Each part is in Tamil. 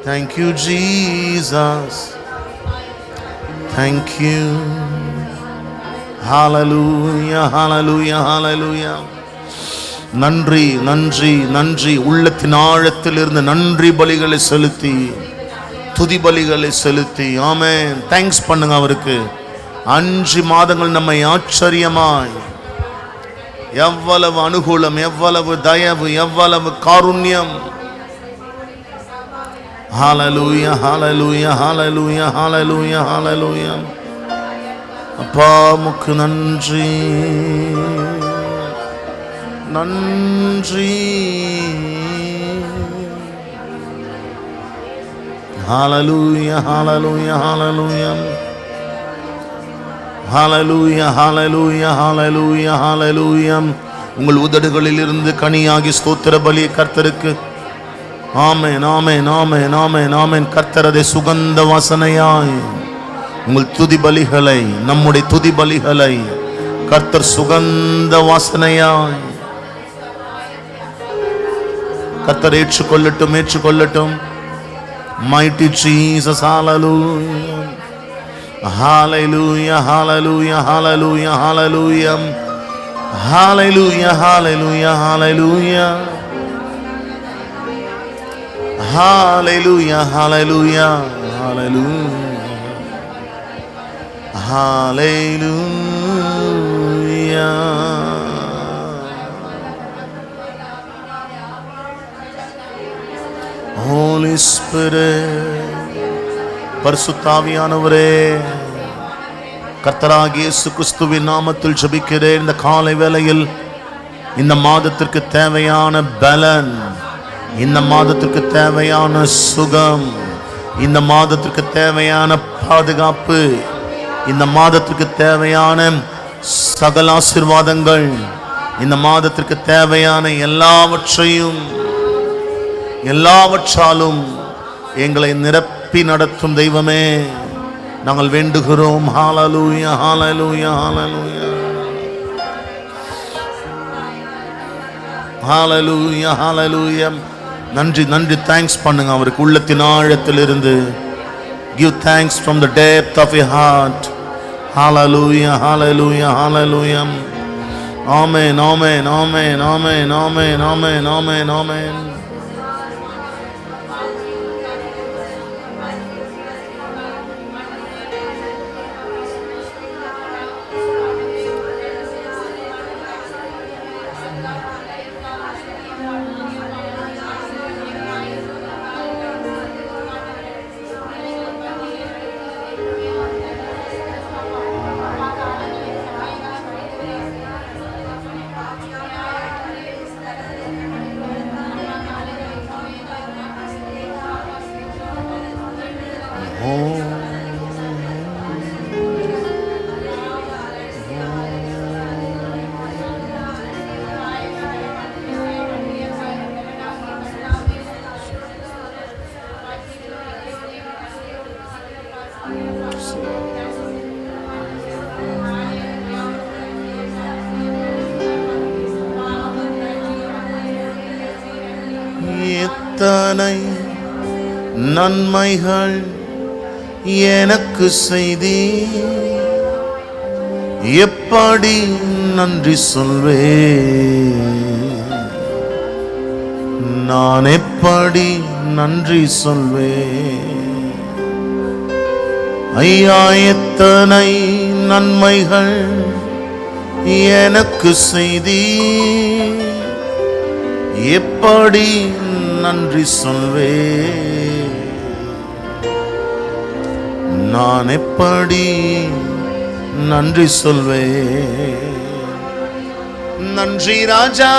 Thank you, Jesus. Thank you. Hallelujah, hallelujah, hallelujah. நன்றி நன்றி நன்றி. உள்ளத்தின் ஆழத்தில் இருந்து நன்றி பலிகளை செலுத்தி, துதி பலிகளை செலுத்தி, ஆமென், தேங்க்ஸ் பண்ணுங்க அவருக்கு. 5 மாதங்கள் நம்மை ஆச்சரியமாய், எவ்வளவு அனுகூலம், எவ்வளவு தயவு, எவ்வளவு காருண்யம். ஹalleluya hallelujah hallelujah hallelujah hallelujah. அப்பா உமக்கு நன்றி நன்றி. ஹalleluya hallelujah hallelujah hallelujah hallelujah hallelujah hallelujah. உங்கள் உதடுகளில் இருந்து கனியாகி ஸ்தோத்திர பலி கர்த்தருக்கு. ஆமென் ஆமென் ஆமென் ஆமென் ஆமென். கர்த்தர் அதை சுகந்த வாசனையாய், உங்கள் துதி பலிகளை, நம்முடைய துதி பலிகளை கர்த்தர் சுகந்த வாசனையாய் கர்த்தர் ஏற்றுக்கொள்ளட்டும், ஏற்றுக்கொள்ளட்டும். Mighty Jesus, hallelujah hallelujah hallelujah hallelujah hallelujah hallelujah hallelujah hallelujah hallelujah hallelujah hallelujah hallelujah. Holy Spirit, பரிசுத்த ஆவியானவரே, கர்த்தராகிய இயேசு கிறிஸ்துவின் நாமத்தில் ஜெபிக்கிறேன். இந்த காலை வேளையில் இந்த மாதத்திற்கு தேவையான பலன், இந்த மாதத்திற்கு தேவையான சுகம், இந்த மாதத்திற்கு தேவையான பாதுகாப்பு, இந்த மாதத்திற்கு தேவையான சகல ஆசீர்வாதங்கள், இந்த மாதத்திற்கு தேவையான எல்லாவற்றாலும் எங்களை நிரப்பி நடத்தும் தெய்வமே, நாங்கள் வேண்டுகிறோம். ஹalleluya hallelujah hallelujah hallelujah hallelujah. நன்றி நன்றி. தேங்க்ஸ் பண்ணுங்க அவருக்கு உள்ளத்தின் ஆழத்தில் இருந்து. Give thanks from the depth of your heart. Hallelujah hallelujah hallelujah. Amen amen amen amen amen amen amen amen. எத்தனை நன்மைகள் எனக்கு செய்தி, எப்படி நன்றி சொல்வே, நான் எப்படி நன்றி சொல்வே. ஐயா எத்தனை நன்மைகள் எனக்கு செய்தி, எப்படி நன்றி சொல்வே, நான் எப்படி நன்றி சொல்வே. நன்றி ராஜா,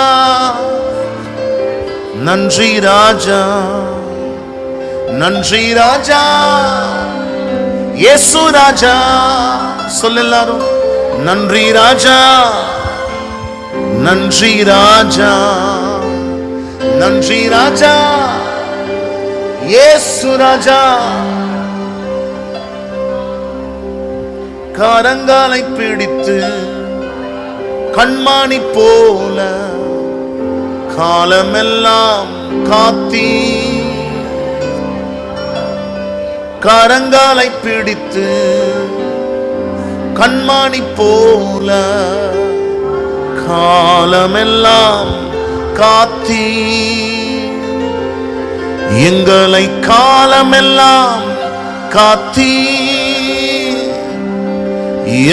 நன்றி ராஜா, நன்றி ராஜா, இயேசு ராஜா. சொல்ல எல்லாரும், நன்றி ராஜா, நன்றி ராஜா, நன்றி ராஜா, இயேசு ராஜா. கரங்களை பிடித்து கண்மாணி போல காலமெல்லாம் காத்தி, கரங்களை பிடித்து கண்மணி போல காலமெல்லாம் காத்தீ, எங்களை காலமெல்லாம் காத்தீ.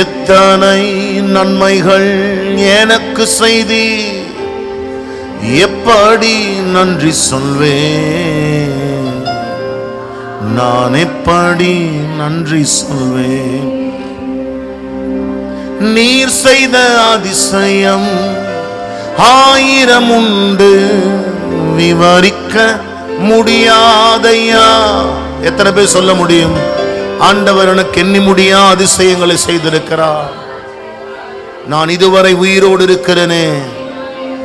எத்தனை நன்மைகள் எனக்கு செய்தி, எப்படி நன்றி சொல்வேன், நான் எப்படி நன்றி சொல்வேன். நீர் செய்த அதிசயம் ஆயிரம் உண்டு, விவரிக்க முடியாதையா. எத்தனை பேர் சொல்ல முடியும், ஆண்டவர் எனக்கு எண்ணி முடியா அதிசயங்களை செய்திருக்கிறார். நான் இதுவரை உயிரோடு இருக்கிறேனே,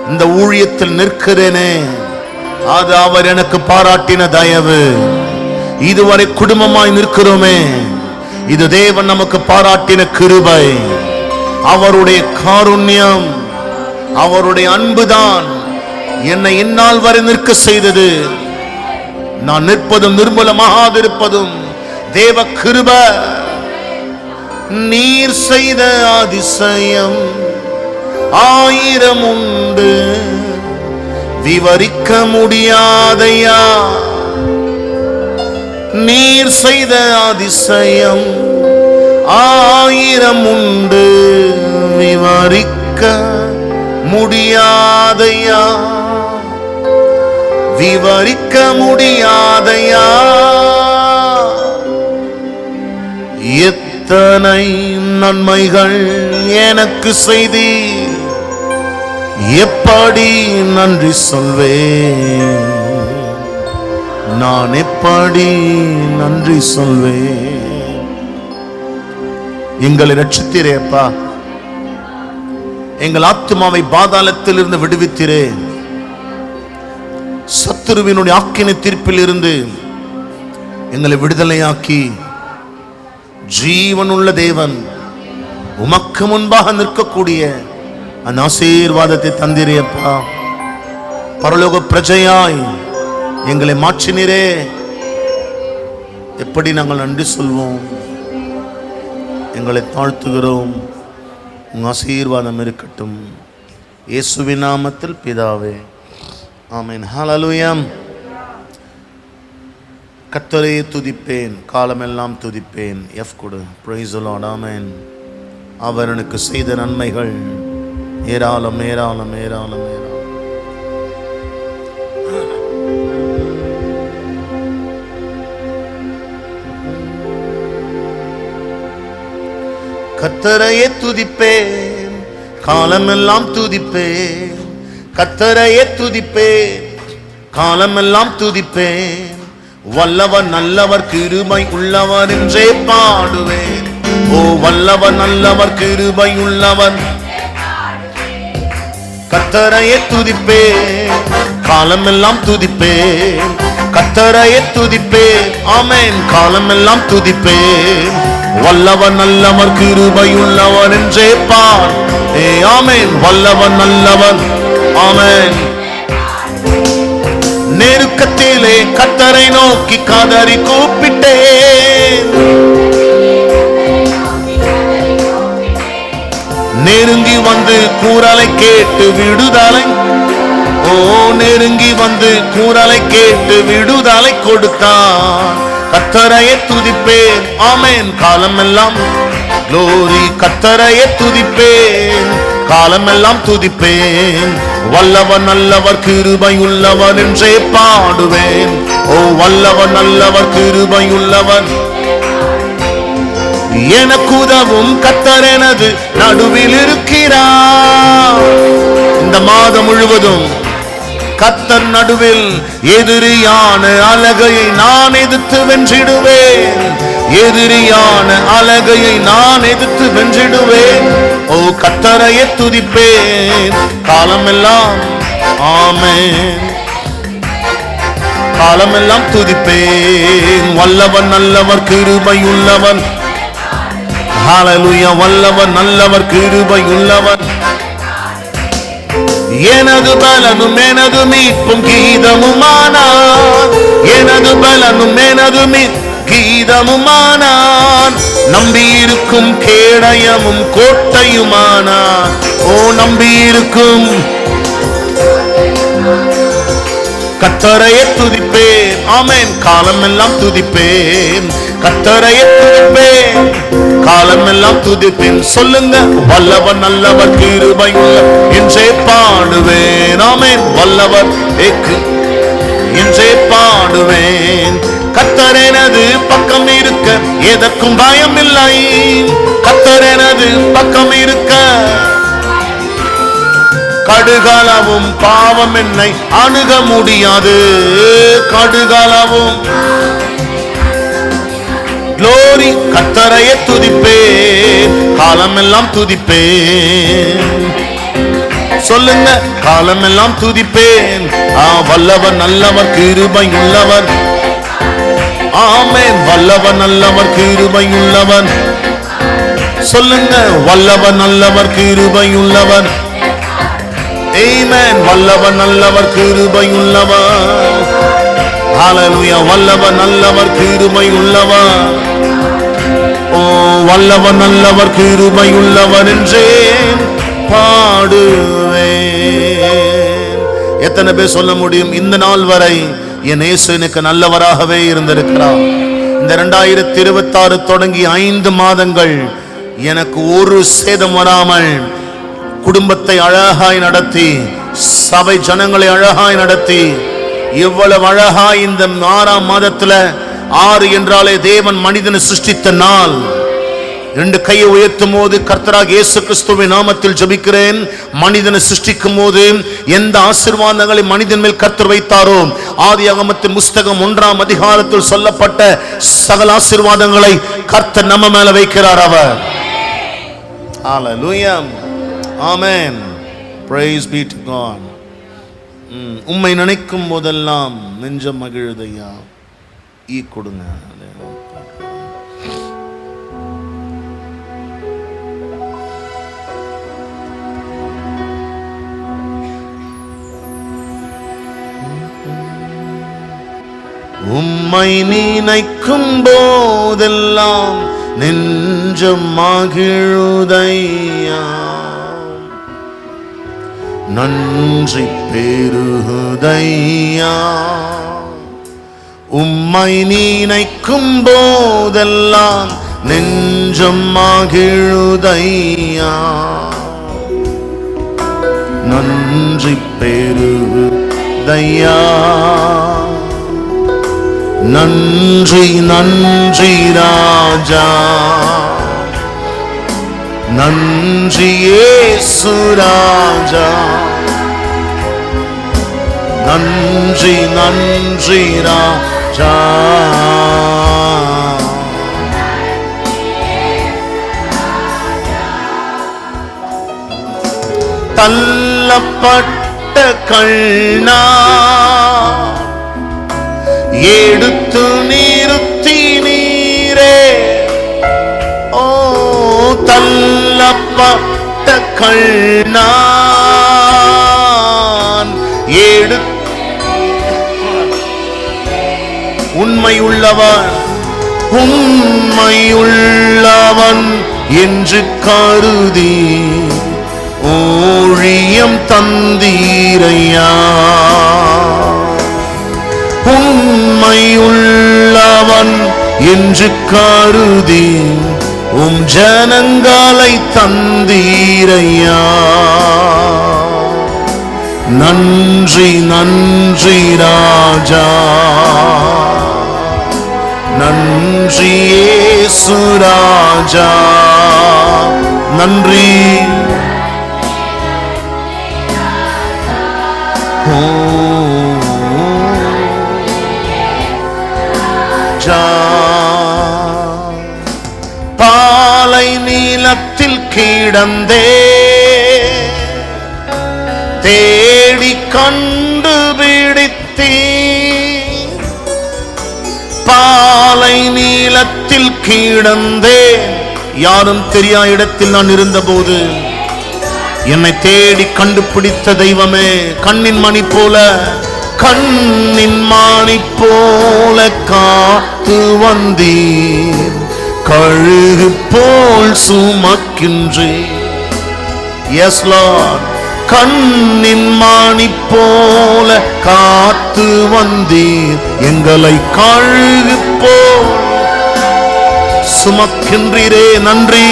இந்த ஊழியத்தில் நிற்கிறேனே, அது அவர் எனக்கு பாராட்டின தயவு. இதுவரை குடும்பமாய் நிற்கிறோமே, இது தேவன் நமக்கு பாராட்டின கிருபை. அவருடைய காருண்யம், அவருடைய அன்புதான் என்னை இந்நாள் வரை நிற்க செய்தது. நான் நிற்பதும் நிர்மூலமாகாதிருப்பதும் தேவ கிருபை. நீர் செய்த அதிசயம் ஆயிரம் உண்டு, விவரிக்க முடியாதையா. நீர் செய்த அதிசயம் ஆயிரம் உண்டு, விவரிக்க முடியாதையா, விவரிக்க முடியாதையா. எத்தனை நன்மைகள் எனக்கு செய்தி, எப்படி நன்றி சொல்வேன், நான் எப்படி நன்றி சொல்வேன். எங்களை ரட்சித்தீரே அப்பா, எங்கள் ஆத்துமாவை பாதாளத்தில் இருந்து விடுவித்தீரே, சத்துருவினுடைய ஆக்கினை தீர்ப்பில் இருந்து எங்களை விடுதலையாக்கி ஜீவனுள்ள தேவன் உமக்கு முன்பாக நிற்கக்கூடிய அந்த ஆசீர்வாதத்தை தந்தீரே அப்பா. பரலோக பிரஜையாய் எங்களை மாற்றினீரே, எப்படி நாங்கள் நன்றி சொல்வோம். எங்களை தாழ்த்துகிறோம். உங்க ஆசீர்வாதம் இருக்கட்டும். இயேசுவின் நாமத்தில் பிதாவே, ஆமென். ஹல்லேலூயா. கர்த்தரையே துதிப்பேன், காலமெல்லாம் துதிப்பேன். எஃப் கொடு. Price the Lord. ஆமென். அவர் எனக்கு செய்த நன்மைகள் ஏராளம் ஏராளம் ஏராளம் ஏராளம். கர்த்தரையே துதிப்பேன், காலமெல்லாம் துதிப்பேன். கர்த்தரையே துதிப்பேன், காலமெல்லாம் துதிப்பேன். வல்லவர் நல்லவர் கிருபை உள்ளவர் என்றே பாடுவேன். ஓ வல்லவர் நல்லவர் கிருபை உள்ளவர். கர்த்தரையே துதிப்பேன், காலமெல்லாம் துதிப்பேன். கர்த்தரையே துதிப்பேன், ஆமென். காலமெல்லாம் துதிப்பேன். வல்லவர் நல்லவர் கிருபை உள்ளவர் என்றே பார். ஆமென். வல்லவர் நல்லவர், ஆமென். நெருக்கத்திலே கர்த்தரை நோக்கி கதறி கூப்பிட்டேன். நெருங்கி வந்து கூறலை கேட்டு விடுதலை, ஓ நெருங்கி வந்து கூறலை கேட்டு விடுதலை கொடுத்தான். கர்த்தரையே துதிப்பேன், ஆமென். காலமெல்லாம் glory. கர்த்தரையே துதிப்பேன், காலமெல்லாம் துதிப்பேன். வல்லவர் நல்லவர் கிருபை உள்ளவர் என்றே பாடுவேன். ஓ வல்லவர் நல்லவர் கிருபை உள்ளவர். எனக்கு உதவும் கர்த்தர் எனது நடுவில் இருக்கிறார். இந்த மாதம் முழுவதும் கர்த்தர் நடுவில் எதிரியான அலகையை நான் எதிர்த்து வென்றிடுவேன். எதிரியான அலகையை நான் எதிர்த்து வென்றிடுவேன். ஓ கர்த்தரையே துதிப்பேன், காலமெல்லாம், ஆமென். காலமெல்லாம் துதிப்பேன். வல்லவர் நல்லவர் கிருபை உள்ளவர். ஹல்லேலூயா. வல்லவர் நல்லவர் கிருபை உள்ளவர். எனது பலனும் எனது மீட்பும் கீதமுமானார். எனது பலனும் எனது கீதமுமானான், நம்பியிருக்கும் கேடயமும் கோட்டையுமானான். ஓ நம்பியிருக்கும் கர்த்தரையே துதிப்பேன். ஆமென். காலம் எல்லாம் துதிப்பேன், கர்த்தரையே துதிப்பேன், காலம் எல்லாம் துதிப்பேன். சொல்லுங்க, வல்லவர் நல்லவர் கிருபையுள்ளவர் என்றே பாடுவேன். ஆமென். வல்லவர் என்றே பாடுவேன். கர்த்தர் எனது பக்கம் இருக்க எதற்கும் பயம் இல்லை. கர்த்தர் எனது பக்கம் இருக்க கடுகளவும் பாவம் என்னை அணுக முடியாது. கடுகளவும் glory. கர்த்தரையே துதிப்பேன், காலம் எல்லாம் துதிப்பேன். சொல்லுங்க, காலம் எல்லாம் துதிப்பேன். வல்லவர் நல்லவர் கிருபை உள்ளவர். ஆமென். வல்லவர் நல்லவர் கிருபை உள்ளவர். சொல்லுங்க, வல்லவர் நல்லவர் கிருபை உள்ளவர். ஆமென். வல்லவர் நல்லவர் கிருபை உள்ளவர். ஹalleluya. வல்லவர் நல்லவர் கிருபை உள்ளவர். ஓ வல்லவர் நல்லவர் கிருபை உள்ளவர் என்றே பாடுவேன். எத்தனை பேர் சொல்ல முடியும், இந்த நாள் வரை என் இயேசு எனக்கு நல்லவராகவே இருந்திருக்கிறார். இந்த 2026 தொடங்கி 5 மாதங்கள் எனக்கு ஒரு சேதம் வராமல் குடும்பத்தை அழகாய் நடத்தி, சபை ஜனங்களை அழகாய் நடத்தி, எவ்வளவு அழகாய் இந்த 6ஆம் மாதத்துல 6 என்றாலே தேவன் மனிதனை சிருஷ்டித்த நாள். 2 கையை உயர்த்தும் போது கர்த்தராகிய இயேசு கிறிஸ்துவின் நாமத்தில் ஜெபிக்கிறேன். மனிதனை சிருஷ்டிக்கும் போது எந்த ஆசீர்வாதங்களை மனிதன் மேல் கர்த்தர் வைத்தாரோ, ஆதியாகமத்தின் புஸ்தகம் 1ஆம் அதிகாரத்தில் சொல்லப்பட்ட சகல ஆசீர்வாதங்களை கர்த்தர் நம்ம மேல வைக்கிறார் அவர். ஹalleluya. ஆமென். praise be to God. உம்மை நினைக்கும் போதெல்லாம் நெஞ்சம் மகிழுதையா. கொடுங்க. உம்மை நினைக்கும் போதெல்லாம் நெஞ்சம் மகிழுதையா. நன்றி பெருகுதையா. உம்மை நினைக்கும் போதெல்லாம் நெஞ்சம் மகிழுதையா. நன்றி பெருகுதையா. நன்றி நன்றி ராஜா. நன்றி இயேசு ராஜா. நன்றி நன்றி ராஜா. தள்ளப்பட்ட கண்ணா எடுத்து நிறுத்தி நீரே. ஓ தள்ளப்பட்ட கண்ணான் எடுத்து உண்மையுள்ளவன் உண்மையுள்ளவன் என்று கருதி ஊழியம் தந்தீரையா. உண்மையுள்ளவன் என்று கருதி ஜனங்களை தந்தீரையா. நன்றி நன்றி ராஜா. நன்றி இயேசு ராஜா. நன்றி. பாலை நீலத்தில் கிடந்தே தேடி கண்டுபிடித்தீ. பாலை நீலத்தில் கிடந்தே யாரும் தெரியா இடத்தில் நான் இருந்தபோது என்னை தேடி கண்டுபிடித்த தெய்வமே, கண்ணின் மணி போல கண்ணின் மானி போல காத்து வந்தீர், கழுகு போல் சுமக்கின்றேன். எஸ் லார்ட், கண்ணின் மானி போல காத்து வந்தீர், எங்களை கழுகு போல் சுமக்கின்றீரே. நன்றி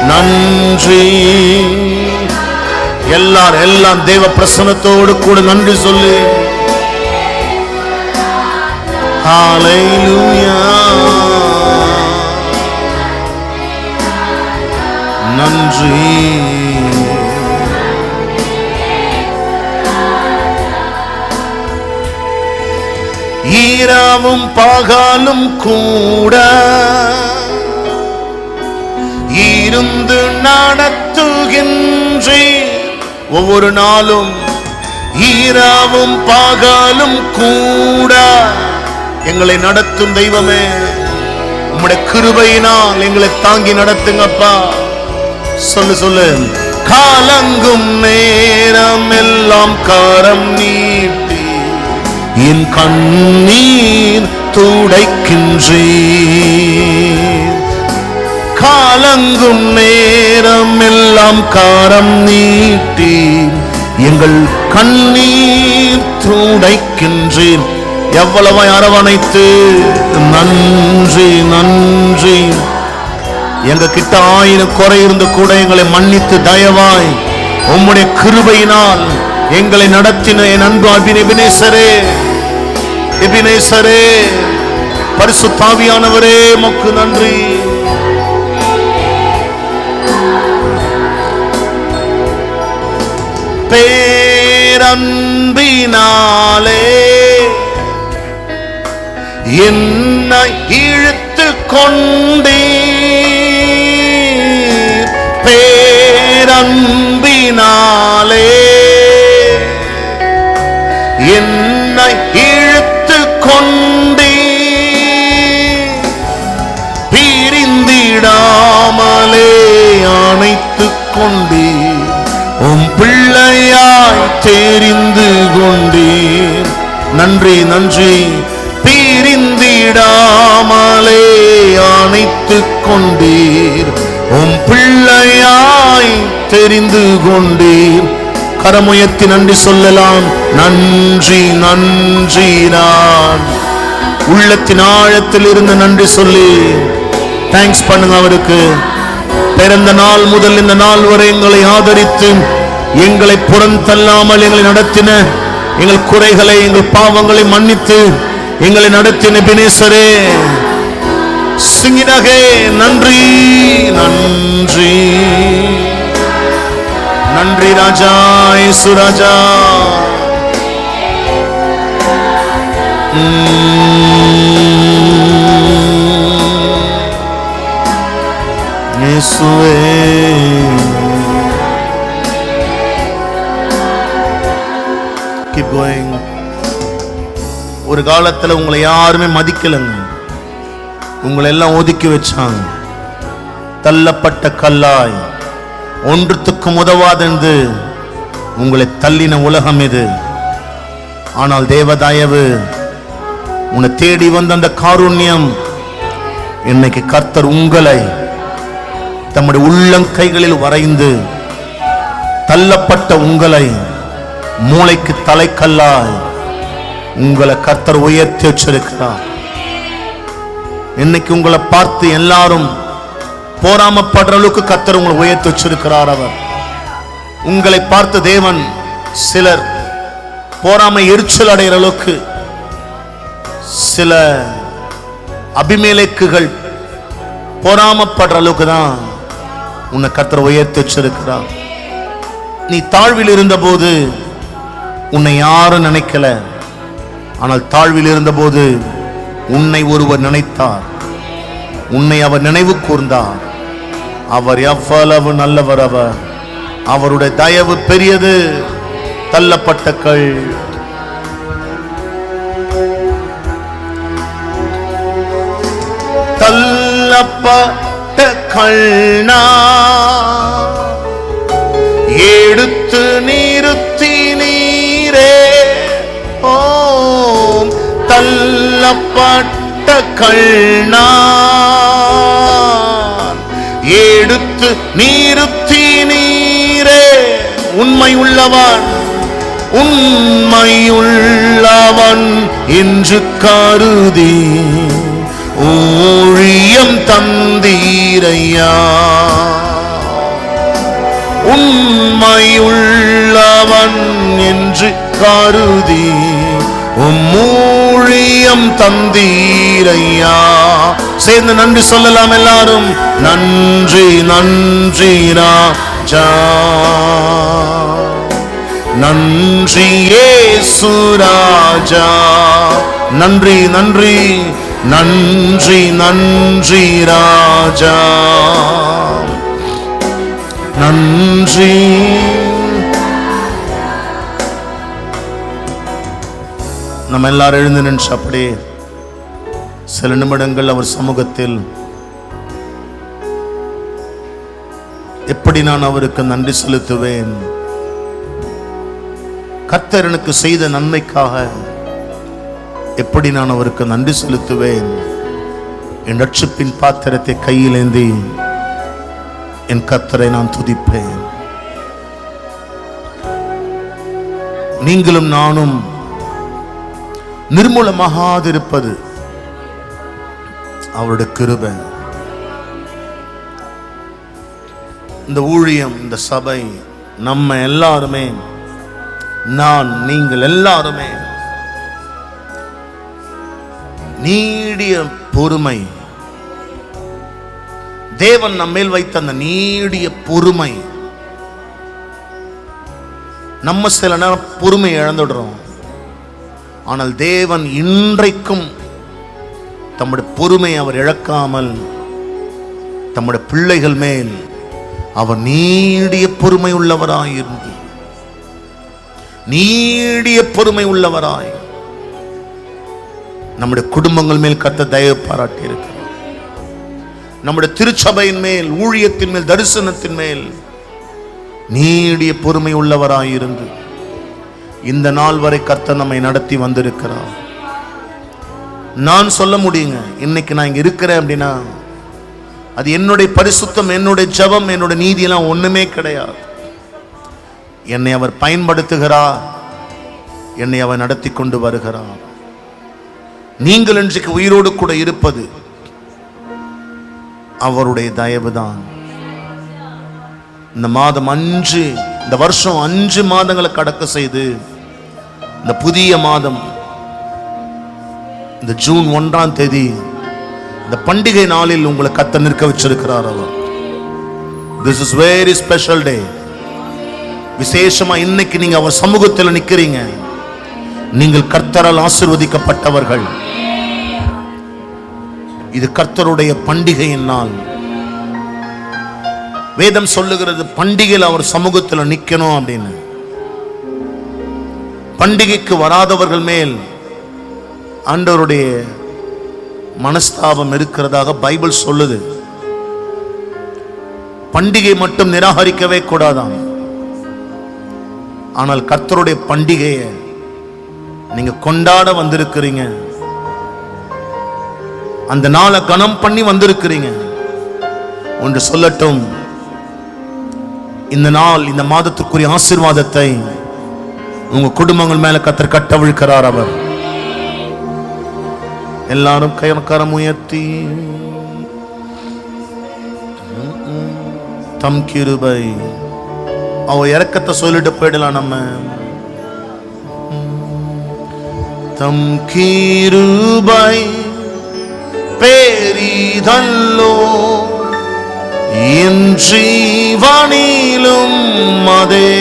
நன்றி. எல்லாம் தேவ பிரசன்னத்தோடு கூட நன்றி சொல்லு. ஹல்லேலூயா. நன்றி. ஈராவும் பகலும் கூட இருந்து நடத்துகின்றேன். ஒவ்வொரு நாளும் ஈராவும் பகலும் கூட எங்களை நடத்தும் தெய்வமே, உம்முடைய கிருபையினால் எங்களை தாங்கி நடத்துங்கப்பா. சொல்லு சொல்லு. காலங்கும் நேரம் எல்லாம் கரம் நீட்டி என் கண்ணீர் துடைக்கின்றேன். காலங்கும் நேரம் எல்லாம் கரம் நீட்டி எங்கள் கண்ணீர் துடைக்கின்றேன். எவ்வளவு அரவணைத்து நன்றி நன்றி. எங்க கிட்ட 1000 குறை இருந்து கூட எங்களை மன்னித்து தயவாய் உம்முடைய கிருபையினால் எங்களை நடத்தின என் அன்பு எபினேசரே, எபினேசரே, பரிசுத்த ஆவியானவரே, உமக்கு நன்றி. பேரன்பினாலே என்னை இழுத்து கொண்டீர், பேரன்பினாலே என்னை இழுத்து கொண்டீர், பிரிந்திடாமலே அணைத்துக் கொண்டீர், உம் பிள்ளையாய் தெரிந்து கொண்டீர். நன்றி நன்றி. பிரிந்திடாமலே அணைத்துக் கொண்டீர், உம் பிள்ளையாய் தெரிந்து கொண்டீர். கரமுயர்த்தி நன்றி சொல்லலாம். நன்றி நன்றி. நான் உள்ளத்தின் ஆழத்தில் இருந்து நன்றி சொல்லி தேங்க்ஸ் பண்ணுங்க அவருக்கு. பிறந்த நாள் முதல் இந்த நாள் வரை எங்களை ஆதரித்து எங்களை புறந்தள்ளாமல் எங்களை நடத்தின, எங்கள் குறைகளை எங்கள் பாவங்களை மன்னித்து எங்களை நடத்தின எபினேசரே, சிங்கினகே நன்றி நன்றி நன்றி. ராஜா இயேசு ராஜா, இயேசுவே. Keep going. ஒரு காலத்துல உங்களை யாருமே மதிக்கலங்க, உங்களை எல்லாம் ஒதுக்கி வச்சாங்க. தள்ளப்பட்ட கல்லாய் ஒன்றுத்துக்கும் உதவாதென்று உங்களை தள்ளின உலகம் இது. ஆனால் தேவதயவு, உன்னை தேடி வந்த அந்த காருண்யம், இன்னைக்கு கர்த்தர் உங்களை தம்முடைய உள்ளங்கைகளில் வரைந்து தள்ளப்பட்ட உங்களை மூளைக்கு தலைக்கல்லாய் உங்களை கர்த்தர் உயர்த்தி வச்சிருக்கிறார். இன்னைக்கு உங்களை பார்த்து எல்லாரும் போராமப்படுற அளவுக்கு கர்த்தர் உங்களை உயர்த்தி வச்சிருக்கிறார். அவர் உங்களை பார்த்து தேவன் சிலர் போராமை எரிச்சல் அடைகிற அளவுக்கு சில அபிமேலேக்குகள் போராமப்படுற அளவுக்கு தான் உன்னை கர்த்தர் உயர்த்தி வச்சிருக்கிறார். நீ தாழ்வில் இருந்தபோது உன்னை யாரும் நினைக்கல, ஆனால் தாழ்வில் இருந்தபோது உன்னை ஒருவர் நினைத்தார், உன்னை அவர் நினைவு கூர்ந்தார். அவர் எவ்வளவு நல்லவர்! அவருடைய தயவு பெரியது. தள்ளப்பட்ட கல், தள்ளப்பட்ட கல்னா எடுத்து நிறுத்தி நீரே. ஓ தள்ளப்பட்ட கள்ளான் எடுத்து நிறுத்தி நீரே உண்மையுள்ளவன் உண்மையுள்ளவன் என்று கருதி ஊழியம் தந்தீரையா. உண்மையுள்ளவன் என்று கருதி ஊழியம் தந்தீரையா. சேர்ந்து நன்றி சொல்லலாம் எல்லாரும். நன்றி நன்றி ராஜா, நன்றி இயேசு ராஜா, நன்றி நன்றி நன்றி நன்றி ராஜா, நன்றி. நம்ம எல்லாரும் எழுந்து நின்று அப்படியே சில நிமிடங்கள் அவர் சமூகத்தில் எப்படி நான் அவருக்கு நன்றி செலுத்துவேன், கர்த்தர் எனக்கு செய்த நன்மைக்காக எப்படி நான் அவருக்கு நன்றி செலுத்துவேன். என் ரட்சிப்பின் பாத்திரத்தை கையில் ஏந்தி என் கர்த்தரை நான் துதிப்பேன். நீங்களும் நானும் நிர்மூலமாகாதிருப்பது அவருடைய கிருபை. இந்த ஊழியம், இந்த சபை, நம்ம எல்லாருமே, நான் நீங்கள் எல்லாருமே நீடிய பொறுமை, தேவன் நம்மேல் வைத்த அந்த நீடிய பொறுமை, நம்ம சில நேரம் பொறுமை இழந்துடுறோம். ஆனால் தேவன் இன்றைக்கும் தம்முடைய பொறுமை அவர் இழக்காமல் தம்முடைய பிள்ளைகள் மேல் அவர் நீடிய பொறுமை உள்ளவராயிருந்து நீடிய பொறுமை உள்ளவராய் நம்முடைய குடும்பங்கள் மேல் கர்த்தர் தயவு பாராட்டி இருக்கிறார். நம்முடைய திருச்சபையின் மேல், ஊழியத்தின் மேல், தரிசனத்தின் மேல் நீடிய பொறுமை உள்ளவராயிருந்து இந்த நாள் வரை கர்த்தர் நம்மை நடத்தி வந்திருக்கிறார். நான் சொல்ல முடியுங்க, இன்னைக்கு நான் இங்க இருக்கிறேன் அப்படின்னா அது என்னுடைய பரிசுத்தம், என்னுடைய ஜெபம், என்னுடைய நீதியெல்லாம் ஒண்ணுமே கிடையாது. என்னை அவர் பயன்படுத்துகிறார், என்னை அவர் நடத்தி கொண்டு வருகிறார். நீங்கள் இன்றைக்கு உயிரோடு கூட இருப்பது அவருடைய தயவுதான். இந்த மாதம் 5, இந்த வருஷம் 5 மாதங்களை கடக்க செய்து இந்த புதிய மாதம், இந்த ஜூன் 1ஆம் தேதி, இந்த பண்டிகை நாளில் உங்களை கர்த்தர் நிற்க வச்சிருக்கிறார் அவர். This is very special day. விசேஷமா இன்னைக்கு நீங்க அவர் சமூகத்தில் நிக்கிறீங்க. நீங்கள் கர்த்தரால் ஆசீர்வதிக்கப்பட்டவர்கள். இது கர்த்தருடைய பண்டிகையின் நாள். வேதம் சொல்லுகிறது பண்டிகையில் அவர் சமூகத்தில் நிக்கணும் அப்படின்னு. பண்டிகைக்கு வராதவர்கள் மேல் ஆண்டவருடைய மனஸ்தாபம் இருக்கிறதாக பைபிள் சொல்லுது. பண்டிகை மட்டும் நிராகரிக்கவே கூடாதாம். ஆனால் கர்த்தருடைய பண்டிகையை நீங்க கொண்டாட வந்திருக்கிறீங்க. அந்த நாளை கனம் பண்ணி வந்திருக்கிறீங்க. ஒன்று சொல்லட்டும், இந்த நாள், இந்த மாதத்துக்குரிய ஆசீர்வாதத்தை உங்க குடும்பங்கள் மேல கர்த்தர் கட்டவிழ்க்கிறார் அவர். எல்லாரும் கரம் உயர்த்தி தம் கிருபை, அவ இரக்கத்தை சொல்லிட்டு போயிடலாம். நம்ம தம் கிருபை பெரிதல்லோ என் ஜீவனிலும் அதே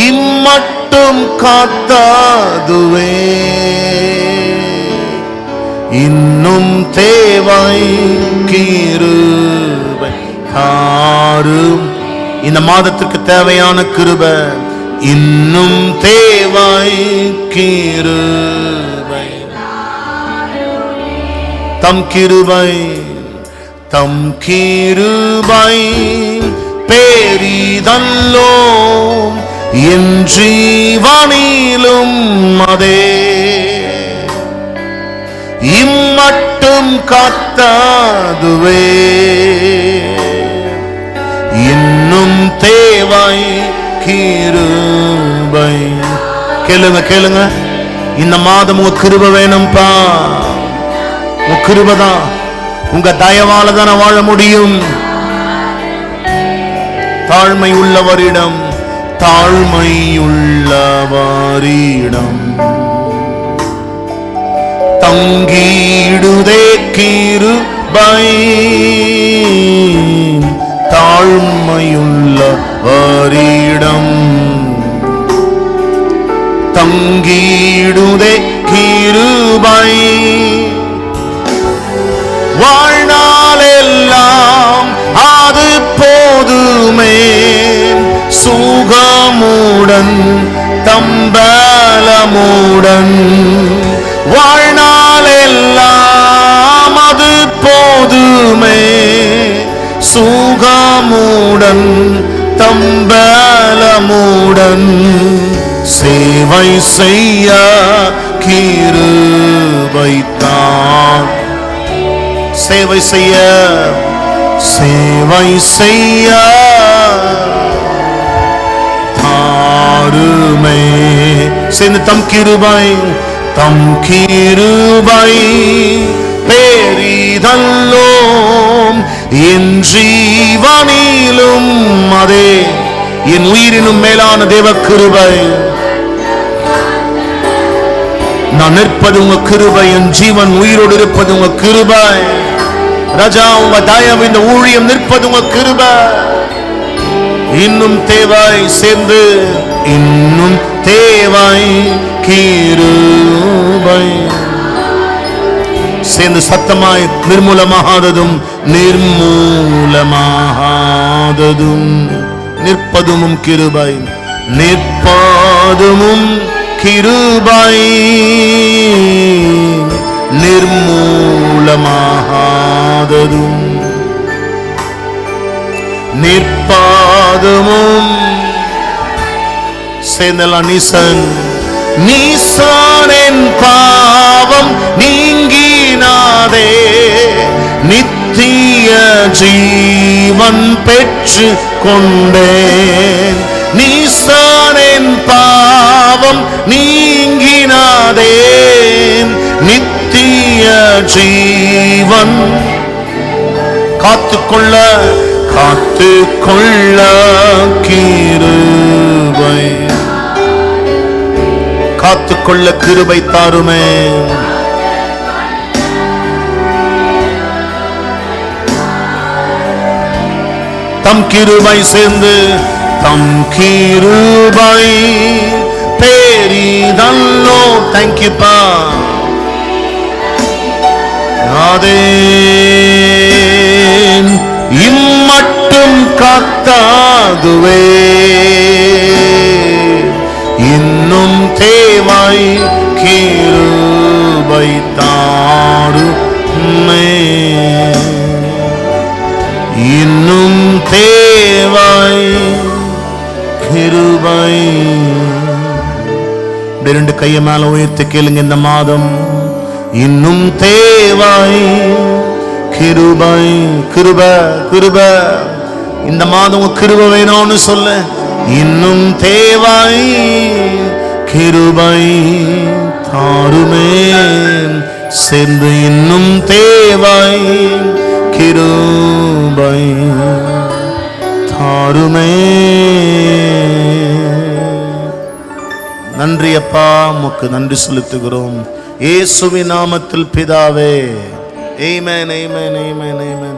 இம்மட்டும் காத்தாதுவே இன்னும் தேவை கிருபை காரும். இந்த மாதத்திற்கு தேவையான கிருபை இன்னும் தேவை கிருபை. தம் கிருபை பெரிதல்லோ என் ஜீவனிலும் அதே இம்மட்டும் காத்ததுவே இன்னும் தேவை கிருபை. கேளுங்க கேளுங்க, இந்த மாதம் உங்க கிருபை வேணும்பா. உங்க கிருபை தான், உங்க தயவால தான வாழ முடியும். தாழ்மை உள்ளவரிடம் தங்கிடுதே கிருபை. தாழ்மையுள்ளவரிடம் தங்கிடுதே கிருபை. வாழ்நாளெல்லாம் அது போதுமே, சுகமுடன் தம்பலமுடன். வாழ்நாளெல்லாம் அது போதுமே, சுகமுடன் தம்பலமுடன். சேவை செய்ய கிருபைத்தான். சேவை செய்ய சேவை செய்ய தாருமே. சேர்ந்து தம் கிருபை பெரிதல்லோம் என் ஜீவனிலும் அதே என் உயிரினும் மேலான தேவ கிருபை. நான் நிற்பது உங்க கிருபை, என் ஜீவன் உயிரோடு இருப்பது உங்க கிருபை. ராஜா, உங்க தயவு இந்த ஊழியம் நிற்பது உங்க கிருபை. இன்னும் தேவை, சேர்ந்து இன்னும் தேவை கிருபை. சேர்ந்து சத்தமாய் நிர்மூலமாகாததும் நிர்மூலமாகாததும் நிற்பதும் கிருபை, நிற்பதும் கிருபை, நிர்மூலமாகாததும் நிற்பாதும். சேர்ந்தலாம் நீசன் நீசானின் பாவம் நீங்கினாதே, நித்திய ஜீவன் பெற்று கொண்டேன். நீசானின் பாவம் நீங்கினாதே, நித்திய ஜீவன் காத்துக்கொள்ள காத்துக்கொள்ள கிருபை. காத்துக்கொள்ள கிருபை தாருமே. தம் கிருபை சேர்ந்து தம் கிருபை பெரிதல்லோ. தேங்க்யூ பா. அதே இம்மட்டும் காத்ததுவே இன்னும் தேவை கிருபை தாருமே. இன்னும் தேவை கிருபை. ரெண்டு கையை மேல உயர்த்தி கேளுங்க. இந்த மாதம் இன்னும் தேவை கிருபை. கிருபை கிருபை. இந்த மாதம் கிருபை வேணும்னு சொல்ல. இன்னும் தேவை கிருபை தாருமே. சேர்ந்து இன்னும் தேவை கிருபை தாருமே. நன்றி அப்பா, உமக்கு நன்றி செலுத்துகிறோம் இயேசுவின் நாமத்தில் பிதாவே. Amen, amen, amen, amen.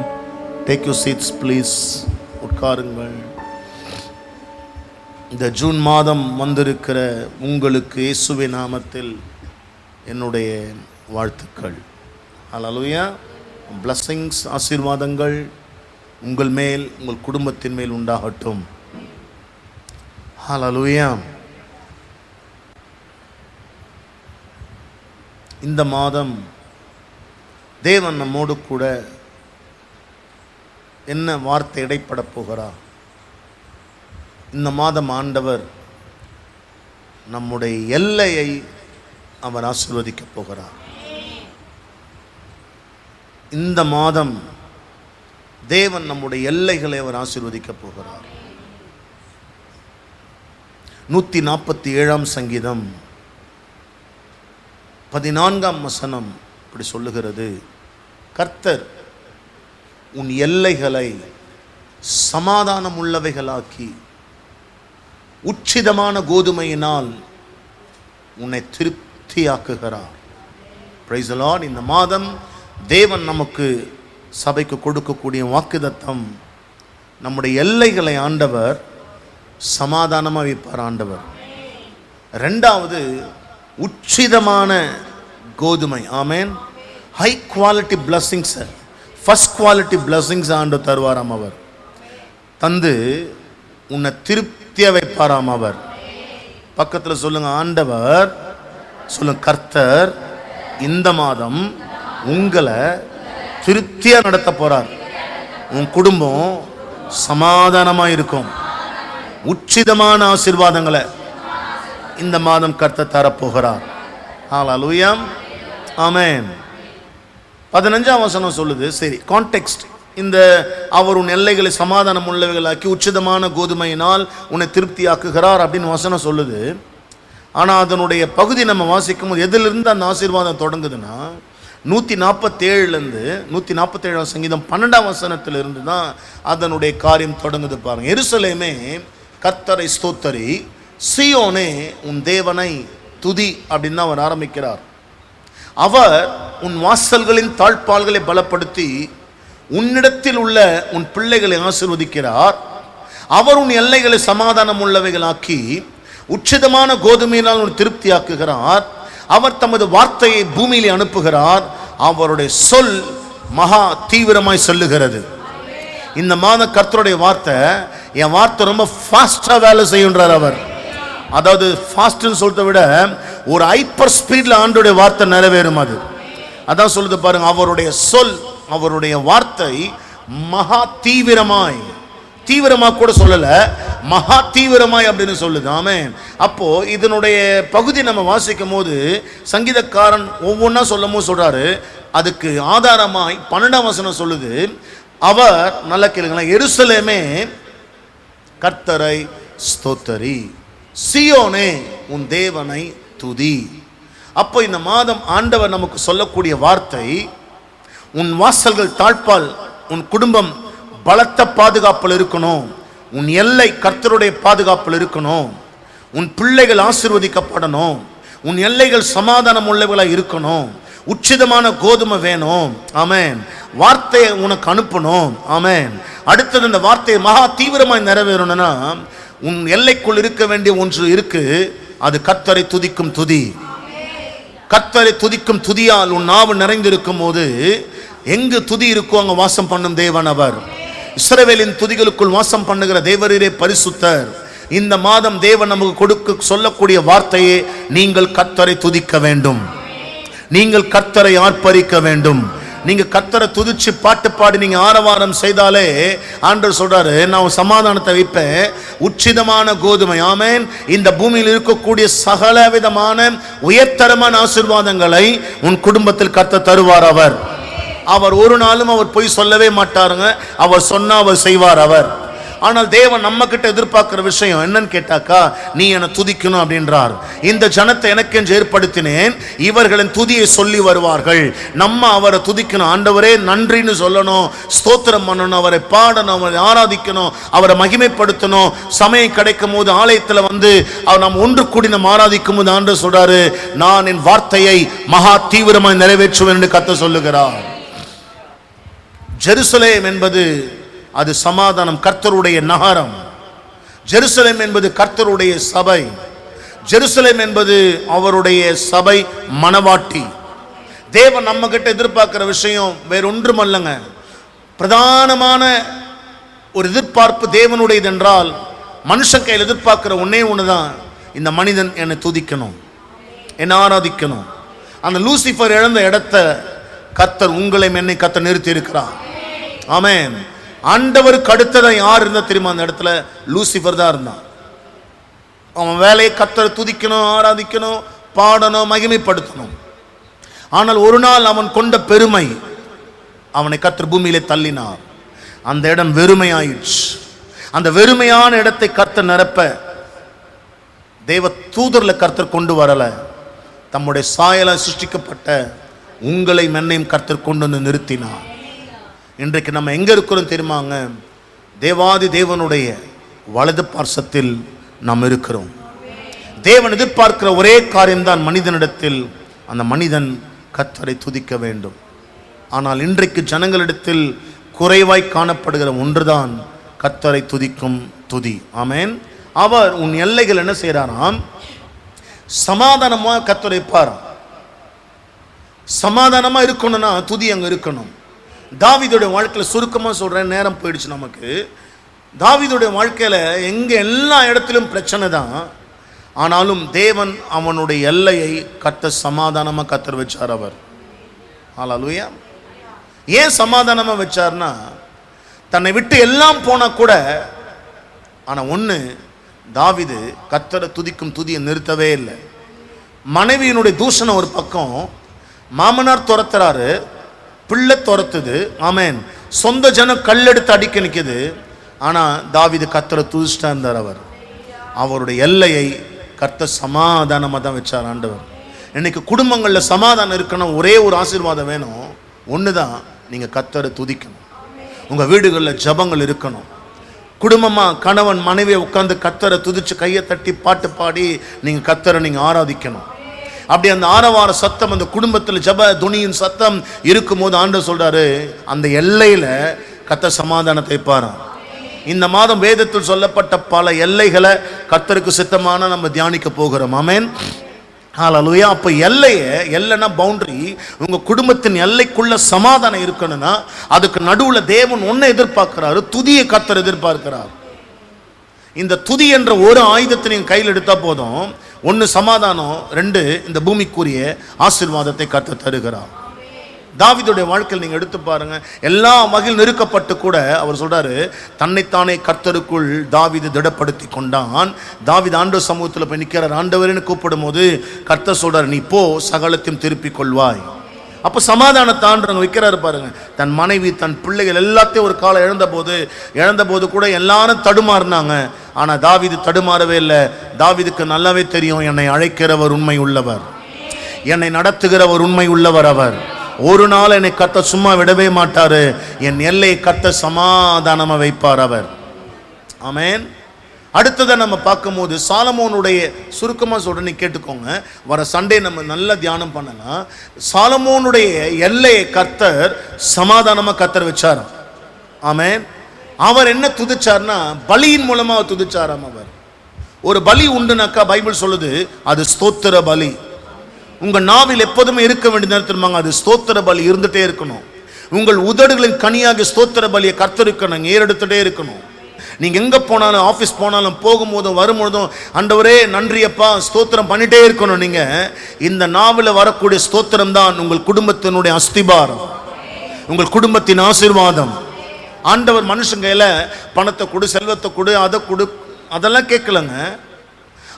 Take your seats please. உட்காருங்கள். இந்த ஜூன் மாதம் வந்திருக்கிற உங்களுக்கு இயேசுவின் நாமத்தில் என்னுடைய வாழ்த்துக்கள். ஹல்லேலூயா. blessings, ஆசீர்வாதங்கள் உங்கள் மேல், உங்கள் குடும்பத்தின் மேல் உண்டாகட்டும். ஹல்லேலூயா. இந்த மாதம் தேவன் நம்மோடு கூட என்ன வார்த்தை இடைப்பட போகிறார்? இந்த மாதம் ஆண்டவர் நம்முடைய எல்லையை அவர் ஆசீர்வதிக்க போகிறார். இந்த மாதம் தேவன் நம்முடைய எல்லைகளை அவர் ஆசீர்வதிக்க போகிறார். 147 சங்கீதம் 14 இப்படி சொல்லுகிறது, கர்த்தர் உன் எல்லைகளை சமாதானம் உள்ளவைகளாக்கி உச்சிதமான கோதுமையினால் உன்னை திருப்தியாக்குகிறார். Price the Lord. இந்த மாதம் தேவன் நமக்கு சபைக்கு கொடுக்கக்கூடிய வாக்குத்தத்தம், நம்முடைய எல்லைகளை ஆண்டவர் சமாதானமாக வைப்பார் ஆண்டவர். ரெண்டாவது, உச்சிதமான கோதுமை. Amen. High quality blessings, first quality blessings ஆண்டு தருவாராம் அவர். தந்து உன்னை திருப்தியாக வைப்பாராம் அவர். பக்கத்தில் சொல்லுங்க, ஆண்டவர் சொல்லுங்க, கர்த்தர் இந்த மாதம் உங்களை திருப்தியாக நடத்த போறார். உன் குடும்பம் சமாதானமாக இருக்கும். உச்சிதமான ஆசீர்வாதங்களை இந்த மாதம் கர்த்தர் தரப்போகிறார். ஹல்லேலூயா, ஆமென். 15ஆம் வசனம் சொல்லுது. சரி, கான்டெக்ஸ்ட். இந்த அவர் உன் எல்லைகளை சமாதானம் உள்ளவைகளாக்கி உச்சிதமான கோதுமையினால் உன்னை திருப்தியாக்குகிறார் அப்படின்னு வசனம் சொல்லுது. ஆனால் அதனுடைய பகுதி நம்ம வாசிக்கும் போது எதிலிருந்து அந்த ஆசீர்வாதம் தொடங்குதுன்னா 147 147 சங்கீதம் 12ஆம் வசனத்திலிருந்து தான் அதனுடைய காரியம் தொடங்குது. பாருங்க, எருசலேமே கர்த்தரை ஸ்தோத்தரி, சீயோனே உன் தேவனை துதி அப்படின்னு அவர் ஆரம்பிக்கிறார். அவர் உன் வாசல்களின் தாழ்பால்களை பலப்படுத்தி உன்னிடத்தில் உள்ள உன் பிள்ளைகளை ஆசீர்வதிக்கிறார். அவர் உன் எல்லைகளை சமாதானம் உள்ளவைகளாக்கி உச்சிதமான கோதுமையினால் உன் திருப்தியாக்குகிறார். அவர் தமது வார்த்தையை பூமியிலே அனுப்புகிறார். அவருடைய சொல் மகா தீவிரமாய் சொல்லுகிறது. இந்த மாதம் கர்த்தருடைய வார்த்தை, என் வார்த்தை ரொம்ப ஃபாஸ்டா வேலை செய்யுன்றார் அவர். அதாவது ஃபாஸ்ட்னு சொல்றதை விட ஒரு ஹைப்பர் ஸ்பீட்ல ஆண்டோடைய வார்த்தை நிறைவேறும். அது அதான் சொல்லுது பாருங்க, அவருடைய சொல், அவருடைய வார்த்தை மகா தீவிரமாய், தீவிரமா கூட சொல்லல, மகா தீவிரமாய் அப்படின்னு சொல்லுது. ஆமென். அப்போ இதனுடைய பகுதி நம்ம வாசிக்கும் போது சங்கீதக்காரன் ஒவ்வொன்றா சொல்லும் போது சொல்றாரு, அதுக்கு ஆதாரமாய் 12ஆம் வசனம் சொல்லுது, அவர், நல்ல கேளுங்களேன், எருசலேமே கர்த்தரை ஸ்தோத்தரி, சீயோனே உன் தேவனை துதி. அப்போ இந்த மாதம் ஆண்டவர் நமக்கு சொல்லக்கூடிய வார்த்தை, உன் வாசல்கள் தாழ்பால், உன் குடும்பம் பலத்த பாதுகாப்பில் இருக்கணும், உன் எல்லை கர்த்தருடைய பாதுகாப்பில் இருக்கணும், உன் பிள்ளைகள் ஆசீர்வதிக்கப்படணும், உன் எல்லைகள் சமாதானம் உள்ளவர்களாக இருக்கணும், உச்சிதமான கோதுமை வேணும். ஆமென். வார்த்தையை உனக்கு அனுப்பணும். ஆமென். அடுத்தது இந்த வார்த்தையை மகா தீவிரமாய் நிறைவேறணும்னா உன் எல்லைக்குள் இருக்க வேண்டிய ஒன்று இருக்கு, அது கர்த்தரை துதிக்கும் துதி. கர்த்தரை துதிக்கும் துதியால் உன் நாவு நிறைந்திருக்கும் போது எங்கு துதி இருக்கோ அங்க வாசம் பண்ணும் தேவன் அவர். இஸ்ரவேலின் துதிகளுக்குள் வாசம் பண்ணுகிற தேவரீரே பரிசுத்தர். இந்த மாதம் தேவன் நமக்கு கொடுக்க சொல்லக்கூடிய வார்த்தையே, நீங்கள் கர்த்தரை துதிக்க வேண்டும், நீங்கள் கர்த்தரை ஆர்ப்பரிக்க வேண்டும். நீங்க கர்த்தரை துதிச்சு பாட்டு பாடி நீங்க ஆரவாரம் செய்தாலே ஆண்டவர் சொல்றாரு, நான் சமாதானத்தை வைப்பேன், உச்சிதமான கோதுமை. ஆமென். இந்த பூமியில் இருக்கக்கூடிய சகல விதமான உயர்தரமான ஆசீர்வாதங்களை உன் குடும்பத்தில் கர்த்தர் தருவார். அவர் ஒரு நாளும் அவர் பொய் சொல்லவே மாட்டாருங்க. அவர் சொன்னா அவர் செய்வார் அவர். ஆனால் தேவன் நம்ம கிட்ட எதிர்பார்க்கிற விஷயம் என்னன்னு கேட்டாக்கா, நீ என்னை துதிக்கணும் அப்படின்றார். இந்த ஜனத்தை எனக்கென்று ஏற்படுத்தினேன், இவர்களின் துதியை சொல்லி வருவார்கள். நம்ம அவரை துதிக்கணும், ஆண்டவரே நன்றின்னு சொல்லணும், ஸ்தோத்திரம் பண்ணணும், அவரை பாடணும், அவரை ஆராதிக்கணும், அவரை மகிமைப்படுத்தணும். சமயம் கிடைக்கும் போது ஆலயத்தில் வந்து அவர் நாம் ஒன்று கூடி நம்ம ஆராதிக்கும் போது ஆண்டவர் சொல்றாரு, நான் என் வார்த்தையை மகா தீவிரமாய் நிறைவேற்றுவேன் என்று கர்த்தர் சொல்லுகிறார். ஜெருசலேம் என்பது அது சமாதானம், கர்த்தருடைய நகரம். ஜெருசலேம் என்பது கர்த்தருடைய சபை. ஜெருசலேம் என்பது அவருடைய சபை மனவாட்டி. தேவன் நம்ம கிட்ட எதிர்பார்க்கிற விஷயம் வேற ஒன்றும் அல்லங்க. பிரதானமான ஒரு எதிர்பார்ப்பு தேவனுடையது என்றால், மனுஷன் கையில் எதிர்பார்க்கிற ஒன்னே ஒண்ணுதான், இந்த மனிதன் என்னை துதிக்கணும், என்னை ஆராதிக்கணும். அந்த லூசிஃபர் இழந்த இடத்தை கர்த்தர் உங்களை என்னை கர்த்தர் நிறுத்தி இருக்கிறார். ஆமென். ஆண்டவருக்கு அடுத்ததான் யார் இருந்தா தெரியுமா? அந்த இடத்துல லூசிஃபர் தான் இருந்தான். அவன் வேலையை கர்த்தரை துதிக்கணும், ஆராதிக்கணும், பாடணும், மகிமைப்படுத்தணும். ஆனால் ஒரு நாள் அவன் கொண்ட பெருமை அவனை கர்த்தர் பூமியிலே தள்ளினார். அந்த இடம் வெறுமையாயிடுச்சு. அந்த வெறுமையான இடத்தை கர்த்தர் நிரப்ப தேவ தூதர்ல கர்த்தர் கொண்டு வரல, தம்முடைய சாயல சிருஷ்டிக்கப்பட்ட உங்களை மென்னையும் கர்த்தர் கொண்டு வந்து நிறுத்தினார். இன்றைக்கு நம்ம எங்க இருக்கிறோம் தெரியுமாங்க? தேவாதி தேவனுடைய வலது பார்சத்தில் நாம் இருக்கிறோம். தேவன் எதிர்பார்க்கிற ஒரே காரியம்தான் மனிதனிடத்தில், அந்த மனிதன் கர்த்தரை துதிக்க வேண்டும். ஆனால் இன்றைக்கு ஜனங்களிடத்தில் குறைவாய் காணப்படுகிற ஒன்றுதான் கர்த்தரை துதிக்கும் துதி. ஆமென். அவர் உன் எல்லைகள் என்ன செய்யறாராம்? சமாதானமா கர்த்தரை பாராம். சமாதானமா இருக்கணும்னா துதி அங்க இருக்கணும். தாவீதுடைய வாழ்க்கையில சுருக்கமா சொல்றேன், நேரம் போயிடுச்சு நமக்கு. தாவீதுடைய வாழ்க்கையில எங்க எல்லா இடத்திலும் பிரச்சனை தான். ஆனாலும் தேவன் அவனுடைய எல்லையை கர்த்தர் சமாதானமா கர்த்தர் வச்சார். அவர் ஹல்லேலூயா. ஏன் சமாதானமா வச்சார்னா, தன்னை விட்டு எல்லாம் போனா கூட, ஆனா ஒண்ணு, தாவீது கர்த்தரை துதிக்கும் துதியை நிறுத்தவே இல்லை. மனைவியினுடைய தூஷணம் ஒரு பக்கம், மாமனார் துரத்துறாரு, பிள்ளை துரத்துது, ஆமென், சொந்த ஜனம் கல்லெடுத்து அடிக்க நிற்குது. ஆனா தாவீது கர்த்தரை துதிச்சிட்டா இருந்தார். அவருடைய எல்லையை கர்த்தர் சமாதானமாக தான் வச்சார் ஆண்டவர். இன்னைக்கு குடும்பங்கள்ல சமாதானம் இருக்கணும், ஒரே ஒரு ஆசீர்வாதம் வேணும். ஒண்ணுதான், நீங்க கர்த்தரை துதிக்கணும். உங்க வீடுகளில் ஜபங்கள் இருக்கணும். குடும்பமா கணவன் மனைவியை உட்கார்ந்து கர்த்தரை துதிச்சு கையை தட்டி பாட்டு பாடி நீங்க கர்த்தரை நீங்க ஆராதிக்கணும். அப்படி அந்த ஆரவார சத்தம் அந்த குடும்பத்தில் ஜப துணியின் சத்தம் இருக்கும்போது ஆண்டவர் சொல்றாரு, அந்த எல்லையில கர்த்தர் சமாதானத்தை பாராம். இந்த மாதம் வேதத்தில் சொல்லப்பட்ட பல எல்லைகளை கர்த்தருக்கு சித்தமான நம்ம தியானிக்க போகிறோம். ஆமென். ஹல்லேலூயா. அப்ப எல்லைனா பவுண்டரி. உங்க குடும்பத்தின் எல்லைக்குள்ள சமாதானம் இருக்கணும்னா அதுக்கு நடுவுல தேவன் ஒன்னை எதிர்பார்க்கிறாரு, துதியை கர்த்தர் எதிர்பார்க்கிறார். இந்த துதி என்ற ஒரு ஆயுதத்தை நீங்க கையில் எடுத்தா போதும். ஒன்னு சமாதானம், ரெண்டு இந்த பூமிக்குரிய ஆசீர்வாதத்தை கர்த்தர் தருகிறார். தாவீதுடைய வாழ்க்கையில் நீங்க எடுத்து பாருங்க, எல்லா வகையில் நெருக்கப்பட்டு கூட அவர் சொல்றாரு, தன்னைத்தானே கர்த்தருக்குள் தாவீது திடப்படுத்தி கொண்டான். தாவீது ஆண்டவர் சமூகத்தில் போய் நிற்கிறார். ஆண்டவர்னு கூப்பிடும் போது கர்த்தர் சொல்றாரு, நீ போ, சகலத்தையும் திருப்பிக் கொள்வாய். அப்ப சமாதானத்தான்றவங்க வைக்கிறாரு பாருங்க. தன் மனைவி, தன் பிள்ளைகள் எல்லாத்தையும் ஒரு காலம் இழந்த போது கூட எல்லாரும் தடுமாறினாங்க. ஆனா தாவீது தடுமாறவே இல்லை. தாவீதுக்கு நல்லாவே தெரியும், என்னை அழைக்கிறவர் உண்மை உள்ளவர், என்னை நடத்துகிறவர் உண்மை உள்ளவர். அவர் ஒரு நாள் என்னை கர்த்தர் சும்மா விடவே மாட்டாரு. என் எல்லையை கர்த்தர் சமாதானமா வைப்பார் அவர். ஆமென். அடுத்ததை நம்ம பார்க்கும்போது சாலமோனுடைய, சுருக்கமா சொல்றேன், நீ கேட்டுக்கோங்க, வர சண்டே நம்ம நல்ல தியானம் பண்ணலாம். சாலமோனுடைய எல்லையை கர்த்தர் சமாதானமா கர்த்தர் வச்சார். ஆமென். அவர் என்ன துதிச்சார்னா, பலியின் மூலமா துதிச்சாராம். அவர் ஒரு பலி உண்டுனாக்கா பைபிள் சொல்லுது, அது ஸ்தோத்திர பலி. உங்க நாவில் எப்போதுமே இருக்க வேண்டிய நேரத்தில் அது ஸ்தோத்திர பலி இருந்துட்டே இருக்கணும். உங்கள் உதடுகளின் கனியாக ஸ்தோத்திர பலியை கர்த்தருக்கு நாங்கள் ஏறெடுத்துட்டே இருக்கணும். நீங்க எங்க போனாலும், ஆபீஸ் போனாலும், போகும்போதும் வரும்போதும், ஆண்டவரே நன்றியப்பா ஸ்தோத்திரம் பண்ணிட்டே இருக்கணும். நீங்க இந்த நாவில் வரக்கூடிய ஸ்தோத்திரம் தான் உங்கள் குடும்பத்தினுடைய அஸ்திபாரம், உங்கள் குடும்பத்தின் ஆசீர்வாதம். ஆண்டவர் மனுஷன் கையில பணத்தை கொடு, செல்வத்தை கொடு, அதை கொடு, அதெல்லாம் கேட்கலங்க.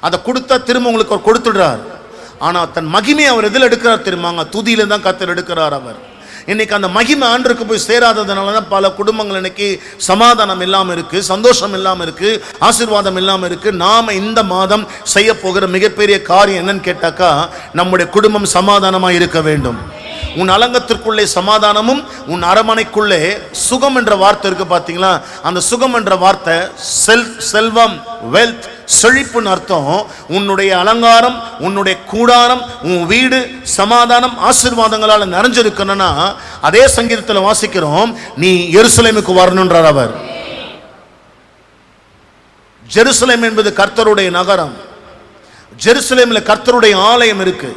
அதை கொடுத்தா திரும்ப உங்களுக்கு அவர் கொடுத்துடுறார். ஆனா தன் மகிமையை அவர் எதில் எடுக்கிறார் தெரியுமாங்க? துதியில தான் கர்த்தர் எடுக்கிறார். அவர் இன்னைக்கு அந்த மகிமை ஆண்டருக்கு போய் சேராததுனால தான் பல குடும்பங்கள் இன்னைக்கு சமாதானம் இல்லாமல் இருக்கு, சந்தோஷம் இல்லாமல் இருக்கு, ஆசீர்வாதம் இல்லாமல் இருக்கு. நாம இந்த மாதம் செய்ய போகிற மிகப்பெரிய காரியம் என்னன்னு கேட்டாக்கா, நம்முடைய குடும்பம் சமாதானமா இருக்க வேண்டும். உன் அலங்கத்திற்குள்ளே சமாதானமும், உன் அரமனைக்குள்ளே சுகம் என்ற வார்த்தை இருக்கு பாத்தீங்களா? அந்த சுகம் என்ற வார்த்தை செல்வம், வெல்த், செழிப்புன்னு அர்த்தம். உன்னுடைய அலங்காரம், உன்னுடைய கூடாரம், உன் வீடு சமாதானம் ஆசீர்வாதங்களால் நிறைஞ்சிருக்கணும்னா, அதே சங்கீதத்தில் வாசிக்கிறோம், நீ எருசலேமுக்கு வரணுன்றார் அவர். ஜெருசலேம் என்பது கர்த்தருடைய நகரம். ஜெருசலேமில் கர்த்தருடைய ஆலயம் இருக்கு.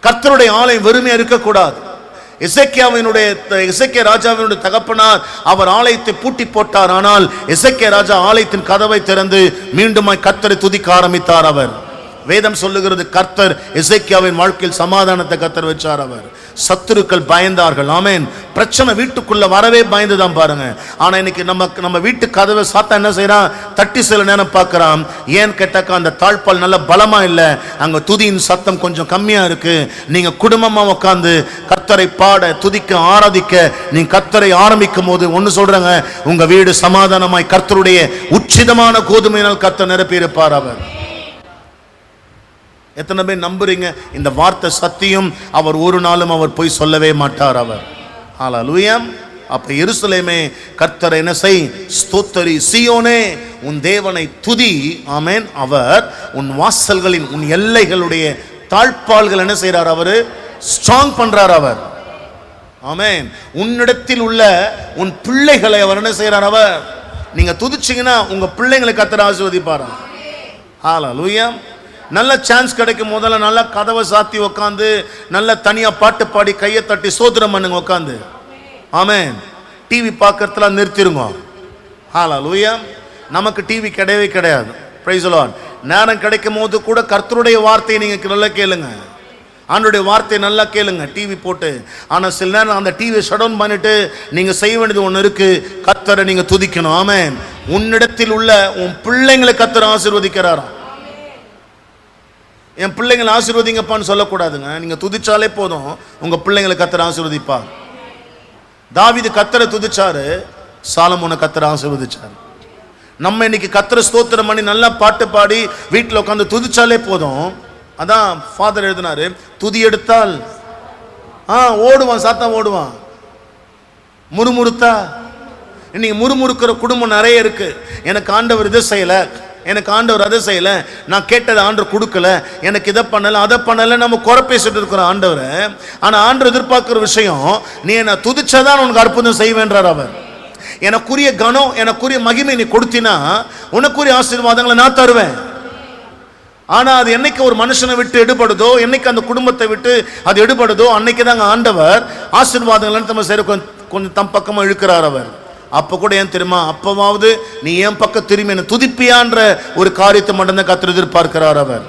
கர்த்தருடைய ஆலயம் வெறுமையா இருக்கக்கூடாது. எசேக்கியா ராஜாவினுடைய தகப்பனார் அவர் ஆலயத்தை பூட்டி போட்டார். ஆனால் எசேக்கியா ராஜா ஆலயத்தின் கதவை திறந்து மீண்டுமாய் கர்த்தரை துதிக்க ஆரம்பித்தார். அவர் வேதம் சொல்லுகிறது கர்த்தர் எசேக்கியாவின் வாழ்க்கையில் சமாதானத்தை கர்த்தர் வச்சார். அவர் சத்துருக்கள் பயந்தார்கள். ஆமென். பிரச்சனை வீட்டுக்குள்ள வரவே பயந்துதான் பாருங்க. ஆனா இன்னைக்கு நம்ம வீட்டு கதவை சாத்தா என்ன செய்யறான்? தட்டி சில நேரம் பார்க்கறான். ஏன் கேட்டாக்கா அந்த தாழ்பால் நல்ல பலமா இல்ல, அங்க துதியின் சத்தம் கொஞ்சம் கம்மியா இருக்கு. நீங்க குடும்பமா உட்கார்ந்து கர்த்தரை பாட, துதிக்க, ஆராதிக்க நீங்க கர்த்தரை ஆரம்பிக்கும் போது ஒன்னு சொல்றாங்க, உங்க வீடு சமாதானமாய் கர்த்தருடைய உச்சிதமான கோதுமையினால் கர்த்தர் நிரப்பி இருப்பார். அவர் எத்தனை பேர் நம்புறீங்க? இந்த வார்த்தை சத்தியம். அவர் ஒரு நாளும் அவர் போய் சொல்லவே மாட்டார். அவர் ஹல்லேலூயா. அப்ப எருசலேமே கர்த்தரை என்ன செய்? ஸ்தோத்தரி. சீயோனே உன் தேவனை துதி. ஆமென். அவர் உன் வாசல்களின், உன் எல்லைகளுடைய தாழ்பால்கள் என்ன செய்றார்? அவரு ஸ்ட்ராங் பண்றார். அவர் ஆமென். உன்னிடத்தில் உள்ள உன் பிள்ளைகளை அவர் என்ன செய்றார்? அவர் நீங்க துதிச்சீங்கன்னா உங்க பிள்ளைகளை கர்த்தர் ஆசீர்வதிப்பார். ஹல்லேலூயா. நல்ல சான்ஸ் கிடைக்கும் முதல்ல நல்லா கதவை சாத்தி உட்காந்து நல்ல தனியா பாட்டு பாடி கையை தட்டி சோதரம் பண்ணுங்க உட்காந்து. ஆமென். டிவி பார்க்கறதுல நிறுத்திருங்க. ஹல்லேலூயா. நமக்கு டிவி கிடையவே கிடையாது. Price the Lord. நேரம் கிடைக்கும் போது கூட கர்த்தருடைய வார்த்தையை நீங்க நல்லா கேளுங்க. ஆண்டவருடைய வார்த்தையை நல்லா கேளுங்க டிவி போட்டு. ஆனா சில நேரம் அந்த டிவியை ஷட் டவுன் பண்ணிட்டு நீங்க செய்ய வேண்டியது ஒன்று இருக்கு. கர்த்தரை நீங்க துதிக்கணும். ஆமென். உன்னிடத்தில் உள்ள உன் பிள்ளைங்களை கர்த்தர் ஆசீர்வதிக்கிறாராம். என் பிள்ளைங்களை ஆசீர்வதிங்கப்பான்னு சொல்லக்கூடாதுங்க. நீங்க துதிச்சாலே போதும், உங்க பிள்ளைங்களை கர்த்தர் ஆசீர்வதிப்பார். தாவீது கர்த்தரை துதிச்சாரு, சாலமோனை கர்த்தர் ஆசீர்வதிச்சார். நம்ம இன்னைக்கு கர்த்தரை ஸ்தோத்திரம் பண்ணி நல்லா பாட்டு பாடி வீட்டில் உட்காந்து துதிச்சாலே போதும். அதான் ஃபாதர் எழுதினாரு, துதி எடுத்தால் ஓடுவான், சாத்தான் ஓடுவான். முறுமுறுத்தா, இன்னைக்கு முறுமுறுக்கிற குடும்பம் நிறைய இருக்கு. எனக்கு ஆண்டவர் இதை செய்யல, எனக்கு ஆண்டவர் அதை செய்யல, நான் கேட்டதை ஆண்டவர் கொடுக்கல, எனக்கு இதை பண்ணல அதை பண்ணல, நம்ம குறை பேசிட்டு இருக்கிறோம் ஆண்டவரை. ஆனா ஆண்டவர் எதிர்பார்க்கிற விஷயம், நீ என்ன துதிச்சாதான் உனக்கு அற்புதம் செய்வேன்றார். அவர் எனக்குரிய கனம், எனக்குரிய மகிமை நீ கொடுத்தினா உனக்குரிய ஆசீர்வாதங்களை நான் தருவேன். ஆனா அது என்னைக்கு ஒரு மனுஷனை விட்டு எடுபடுதோ, என்னைக்கு அந்த குடும்பத்தை விட்டு அது எடுபடுதோ, அன்னைக்கு தாங்க ஆண்டவர் ஆசீர்வாதங்களை நம்ம சரி கொஞ்சம் தம் பக்கமா இழுக்கிறார். அவர் அப்ப கூட ஏன் தெரியுமா? அப்பவாவது நீ என் பக்கம் திரும்பி என்ன துதிப்பியான்ற ஒரு காரியத்தை மட்டும்தான் கர்த்தர் எதிர்பார்க்கிறார். அவர்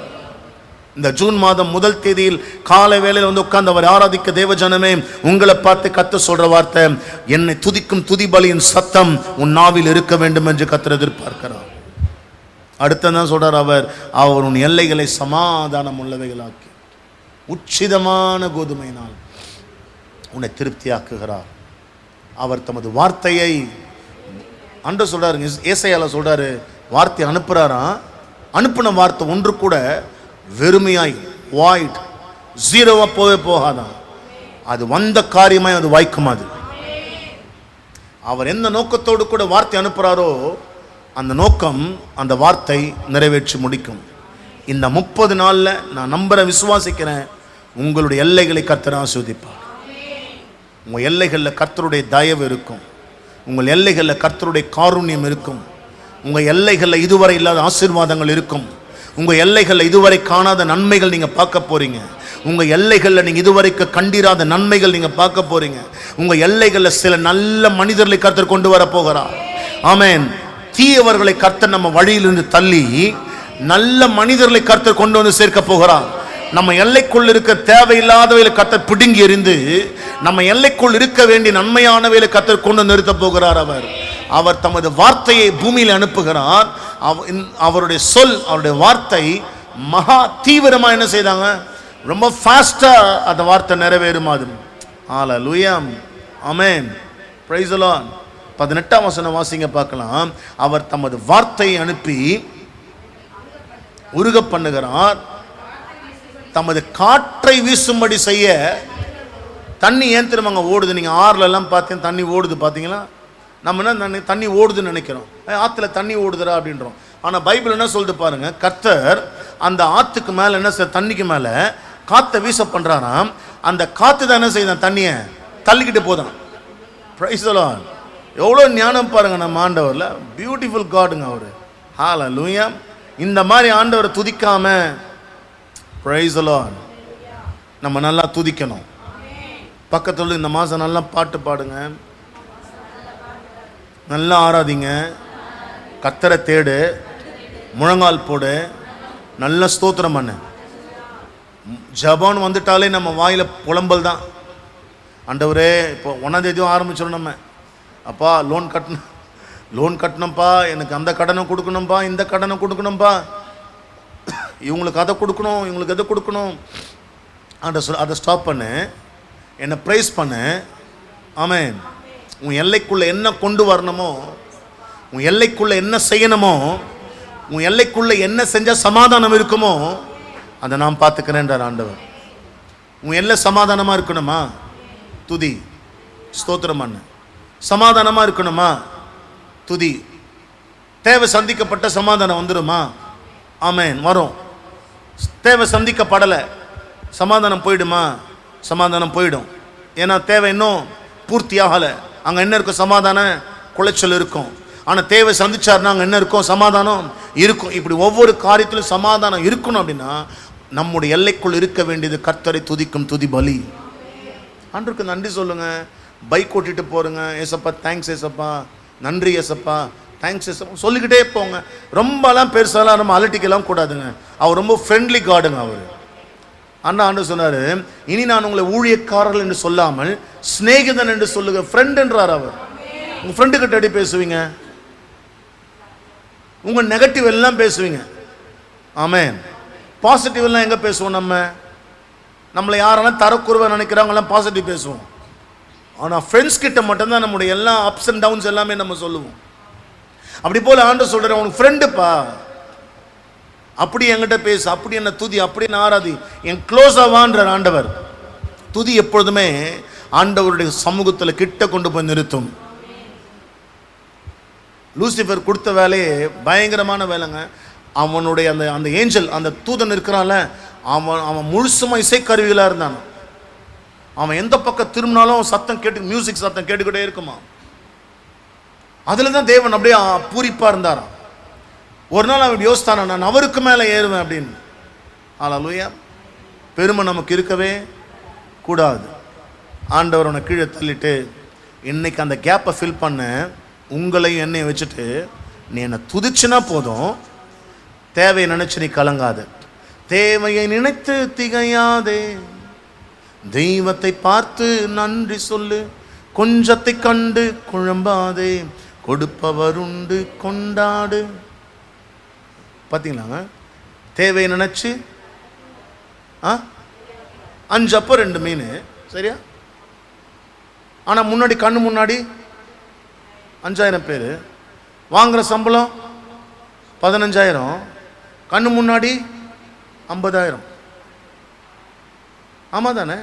இந்த ஜூன் மாதம் 1 தேதியில் காலை வேளையில் வந்து உட்கார்ந்து அவர் ஆராதிக்க தேவ ஜனமே, உங்களை பார்த்து கர்த்தர் சொல்ற வார்த்தை, என்னை துதிக்கும் துதி பலியின் சத்தம் உன் நாவில் இருக்க வேண்டும் என்று கர்த்தர் எதிர்பார்க்கிறார். அடுத்ததான் சொல்றார் அவர் உன் எல்லைகளை சமாதானம் உள்ளவைகளாக்கி உச்சிதமான கோதுமையினால் உன்னை திருப்தியாக்குகிறார். அவர் தமது வார்த்தையை ஆண்டவர் சொல்றாரு, ஏசாயால சொல்றாரு, வார்த்தை அனுப்புறாராம். அனுப்பின வார்த்தை ஒன்று கூட வெறுமையாய் வாய்ட் ஜீரோவா போகாதான். அது வந்த காரியமாய் அது வாய்க்கும். அது அவர் எந்த நோக்கத்தோடு கூட வார்த்தை அனுப்புறாரோ அந்த நோக்கம், அந்த வார்த்தை நிறைவேற்றி முடிக்கும். இந்த 30 நாள்ல நான் நம்புற விசுவாசிக்கிறேன், உங்களுடைய எல்லைகளை கர்த்தர் ஆசீர்வதிப்பார். உங்கள் எல்லைகளில் கர்த்தருடைய தயவு இருக்கும். உங்கள் எல்லைகளில் கர்த்தருடைய காருண்யம் இருக்கும். உங்கள் எல்லைகளில் இதுவரை இல்லாத ஆசீர்வாதங்கள் இருக்கும். உங்கள் எல்லைகளில் இதுவரை காணாத நன்மைகள் நீங்கள் பார்க்க போறீங்க. உங்கள் எல்லைகளில் நீங்கள் இதுவரைக்கும் கண்டிராத நன்மைகள் நீங்கள் பார்க்க போறீங்க. உங்கள் எல்லைகளில் சில நல்ல மனிதர்களை கர்த்தர் கொண்டு வர போகிறார். ஆமென். தீயவர்களை கர்த்தர் நம்ம வழியிலிருந்து தள்ளி நல்ல மனிதர்களை கர்த்தர் கொண்டு வந்து சேர்க்க போகிறார். நம்ம எல்லைக்குள் இருக்க தேவையில்லாதவைகளை கர்த்தர் பிடுங்கி எறிந்து நம்ம எல்லைக்குள் இருக்க வேண்டிய நன்மையானவைகளை கர்த்தர் கொண்டு நிறுத்த போகிறார். அவர் தமது வார்த்தையை பூமியில் அனுப்புகிறார். அவருடைய சொல், அவருடைய வார்த்தை மகா தீவிரமா என்ன செய்தாங்க? ரொம்ப ஃபாஸ்டா அந்த வார்த்தை நிறைவேறும். அது ஹல்லேலூயா. ஆமென். Price the Lord. 18ஆம் வசனம் வாசிங்க பார்க்கலாம். அவர் தமது வார்த்தையை அனுப்பி உருக பண்ணுகிறார். தமது காற்றை வீசும்படி செய்ய தண்ணி ஏன் திரும்ப ஓடுது? நீங்க ஆறுல எல்லாம் பார்த்தீங்க தண்ணி ஓடுது பார்த்தீங்களா? நம்ம என்ன தண்ணி ஓடுதுன்னு நினைக்கிறோம், ஆற்றுல தண்ணி ஓடுதுரா அப்படின்றோம். ஆனால் பைபிள் என்ன சொல்லுது பாருங்க, கர்த்தர் அந்த ஆற்றுக்கு மேலே என்ன தண்ணிக்கு மேலே காற்றை வீச பண்ணுறாராம். அந்த காற்று தான் என்ன செய்யுதான்? தண்ணியை தள்ளிக்கிட்டு போதான். Praise the Lord. எவ்வளோ ஞானம் பாருங்க நம்ம ஆண்டவரில். பியூட்டிஃபுல் காடுங்க அவர். ஹல்லேலூயா. இந்த மாதிரி ஆண்டவரை துதிக்காம, பிரைஸ் தி லார்ட், நம்ம நல்லா துதிக்கணும். பக்கத்துல இந்த மாதம் நல்லா பாட்டு பாடுங்க, நல்லா ஆராதிங்க, கர்த்தரை தேடு, முழங்கால் போடு, நல்ல ஸ்தோத்திரம் பண்ணு. ஜபான் வந்துட்டாலே நம்ம வாயில புலம்பல் தான். ஆண்டவரே இப்போ 1ஆம் தேதி ஆரம்பிச்சிடும் நம்ம. அப்பா லோன் கட்டணும்ப்பா, எனக்கு அந்த கடனை கொடுக்கணும்ப்பா, இந்த கடனை கொடுக்கணும்ப்பா, இவங்களுக்கு அதை கொடுக்கணும், இவங்களுக்கு எதை கொடுக்கணும். அதை ஸ்டாப் பண்ணு, என்னை ப்ரைஸ் பண்ணு. ஆமென். உன் எல்லைக்குள்ளே என்ன கொண்டு வரணுமோ, உன் எல்லைக்குள்ளே என்ன செய்யணுமோ, உன் எல்லைக்குள்ளே என்ன செஞ்சால் சமாதானம் இருக்குமோ அதை நான் பார்த்துக்கிறேன்றார் ஆண்டவர். உன் எல்லை சமாதானமாக இருக்கணுமா, துதி ஸ்தோத்திரம் பண்ணு. சமாதானமாக இருக்கணுமா, துதி. தேவை சந்திக்கப்பட்ட சமாதானம் வந்துடுமா? ஆமென், வரும். தேவை சந்திக்கப்படலை, சமாதானம் போயிடுமா? சமாதானம் போயிடும். ஏன்னா தேவை இன்னும் பூர்த்தி ஆகலை. அங்கே என்ன இருக்கும்? சமாதான குலைச்சல் இருக்கும். ஆனால் தேவை சந்திச்சார்னா அங்கே என்ன இருக்கும்? சமாதானம் இருக்கும். இப்படி ஒவ்வொரு காரியத்திலும் சமாதானம் இருக்கணும். அப்படின்னா நம்முடைய எல்லைக்குள் இருக்க வேண்டியது கர்த்தரை துதிக்கும் துதி பலி. ஆண்டவருக்கு நன்றி சொல்லுங்க. பைக் ஓட்டிட்டு போறங்க, ஏசப்பா தேங்க்ஸ் ஏசப்பா, நன்றி ஏசப்பா, தேங்க்ஸ் ஏசப்பா சொல்லிக்கிட்டே போங்க. ரொம்பலாம் பெருசாலாம் நம்ம அலட்டிக்கலாம் கூடாதுங்க. அவர் ரொம்ப ஃப்ரெண்ட்லி காடுங்க அவர். அண்ணா ஆண்டு சொன்னாரு, இனி நான் உங்களை ஊழியக்காரர்கள் என்று சொல்லாமல் சிநேகிதன் என்று சொல்லுங்க. ஃப்ரெண்ட் என்றார் அவர். உங்க ஃப்ரெண்டு கிட்ட எப்படி பேசுவீங்க? உங்க நெகட்டிவ் எல்லாம் பேசுவீங்க. ஆமென். பாசிட்டிவ் எல்லாம் எங்க பேசுவோம்? நம்மளை யாரெல்லாம் தரக்குறைவா நினைக்கிறாங்கலாம் பாசிட்டிவ் பேசுவோம். ஆனால் ஃப்ரெண்ட்ஸ் கிட்ட மட்டும்தான் நம்முடைய எல்லா அப்ஸ் அண்ட் டவுன்ஸ் எல்லாமே நம்ம சொல்லுவோம். அப்படி போல ஆண்டவர் சொல்கிறேன், உனக்கு ஃப்ரெண்டுப்பா, அப்படி என்கிட்ட பேசு, அப்படி என்ன துதி, அப்படி என்ன ஆராதி, என் க்ளோஸாக வான்றார் ஆண்டவர். துதி எப்பொழுதுமே ஆண்டவருடைய சமூகத்தில் கிட்ட கொண்டு போய் நிறுத்தும். லூசிஃபர் கொடுத்த வேலையே பயங்கரமான வேலைங்க. அவனுடைய அந்த ஏஞ்சல், அந்த தூதன் இருக்கிறான்ல, அவன் முழுசுமாக இசைக்கருவிகளாக இருந்தான். அவன் எந்த பக்கம் திரும்பினாலும் சத்தம் கேட்டு, மியூசிக் சத்தம் கேட்டுக்கிட்டே இருக்குமா. அதில் தான் தேவன் அப்படியே பூரிப்பாக இருந்தாராம். ஒரு நாள் அவன் யோசித்தான, நான் அவருக்கு மேலே ஏறுவேன் அப்படின்னு. ஹல்லேலூயா. பெருமை நமக்கு இருக்கவே கூடாது. ஆண்டவர் உன்னை கீழே தள்ளிட்டு இன்னைக்கு அந்த கேப்பை ஃபில் பண்ண உங்களையும் என்னையும் வச்சுட்டு நீ என்னை துதிச்சுனா போதும். தேவையை நினைச்சு நீ கலங்காது. தேவையை நினைத்து திகையாதே, தெய்வத்தை பார்த்து நன்றி சொல்லு, கொஞ்சத்தை கண்டு குழம்பாதே, கொடுப்பவர் உண்டு கொண்டாடு. பார்த்தீங்களாங்க? தேவையை நினைச்சு 5 அப்போ 2 மீன், சரியா? ஆனால் முன்னாடி கண்ணு முன்னாடி 5000 பேர், வாங்குற சம்பளம் 15000, கண்ணு முன்னாடி 50000. ஆமாம் தானே?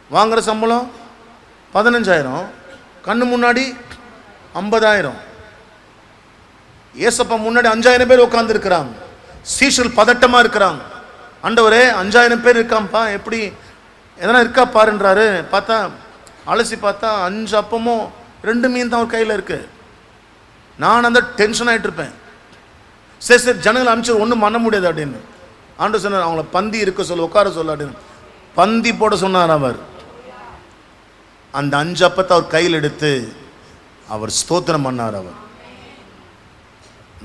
வாங்குற சம்பளம் 15000, கண்ணு முன்னாடி 50000. ஏசப்பா முன்னாடி 5000 பேர் உட்கார்ந்து இருக்கிறாங்க. சீஷல் பதட்டமாக இருக்கிறாங்க. ஆண்டவரே 5000 பேர் இருக்காம்பா, எப்படி எதனா இருக்கா பாருன்றாரு. பார்த்தா அலசி பார்த்தா 5 அப்பமும் 2 மீன் தான் ஒரு கையில் இருக்கு. நான் அந்த டென்ஷன் ஆகிட்டு இருப்பேன். சரி ஜனங்களை அனுப்பிச்சு ஒன்றும் பண்ண முடியாது அப்படின்னு. ஆண்டவர் சொன்னார், அவங்கள பந்தி இருக்க சொல்ல, உட்கார சொல்ல அப்படின்னு. பந்தி போட சொன்னார் அவர். அந்த 5 அப்பத்தை அவர் கையில் எடுத்து அவர் ஸ்தோத்திரம் பண்ணார். அவர்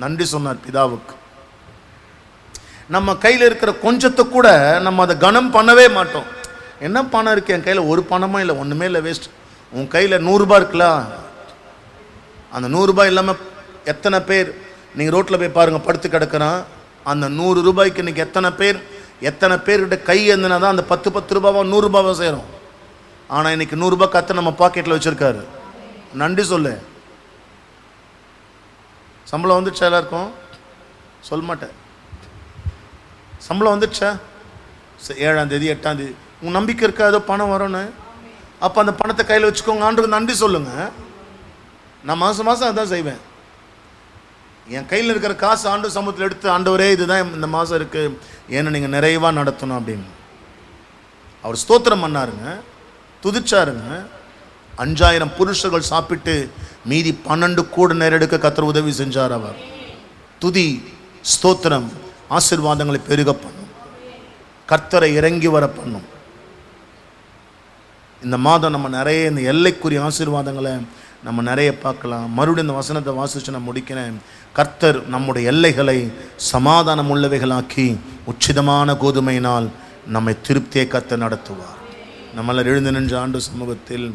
நன்றி சொன்னார் பிதாவுக்கு. நம்ம கையில் இருக்கிற கொஞ்சத்தை கூட நம்ம அதை கனம் பண்ணவே மாட்டோம். என்ன பணம் இருக்கு என் கையில்? ஒரு பணமும் இல்லை, ஒன்றுமே இல்லை, வேஸ்ட். உன் கையில் 100 ரூபாய் இருக்குல்ல, அந்த 100 ரூபாய் இல்லாமல் எத்தனை பேர் நீங்கள் ரோட்டில் போய் பாருங்கள் படுத்து கிடக்கிறான். அந்த 100 ரூபாய்க்கு இன்றைக்கி எத்தனை பேர்கிட்ட கை இருந்தனா தான் அந்த 10 ரூபாவா 100 ரூபாவா சேரும். ஆனால் இன்றைக்கி 100 ரூபாய் கத்தை நம்ம பாக்கெட்டில் வச்சுருக்காரு. நன்றி சொல்லு. சம்பளம் வந்துடுச்சா? எல்லாருக்கும் சொல்ல மாட்டேன். சம்பளம் வந்துடுச்சா? 7ஆம் தேதி 8ஆம் தேதி உன் நம்பிக்கை இருக்கா ஏதோ பணம் வரும்னு? அப்போ அந்த பணத்தை கையில் வச்சுக்கோங்க. ஆண்டவருக்கு நன்றி சொல்லுங்க. நான் மாதம் அதான் செய்வேன். என் கையில் இருக்கிற காசு ஆண்டு சமூகத்தில் எடுத்து, ஆண்டவரே இதுதான் இந்த மாதம் இருக்குது, ஏன்னா நீங்கள் நிறைவாக நடத்தணும் அப்படின்னு அவர் ஸ்தோத்திரம் பண்ணாருங்க, துதிச்சாருங்க. 5000 புருஷர்கள் சாப்பிட்டு மீதி 12 கூட நேரெடுக்க கர்த்தர் உதவி செஞ்சார். அவர் துதி ஸ்தோத்திரம் ஆசீர்வாதங்களை பெருக பண்ணும், கர்த்தரை இறங்கி வர பண்ணும். இந்த மாதம் நம்ம நிறைய இந்த எல்லைக்குரிய ஆசீர்வாதங்களை நம்ம நிறைய பார்க்கலாம். மறுபடியும் இந்த வசனத்தை வாசித்து நான் முடிக்கிறேன். கர்த்தர் நம்முடைய எல்லைகளை சமாதானம் உள்ளவைகளாக்கி உச்சிதமான கோதுமையினால் நம்மை திருப்தியை கர்த்தர் நடத்துவார். நம்மளால் எழுந்து நின்ற ஆண்டு சமூகத்தில்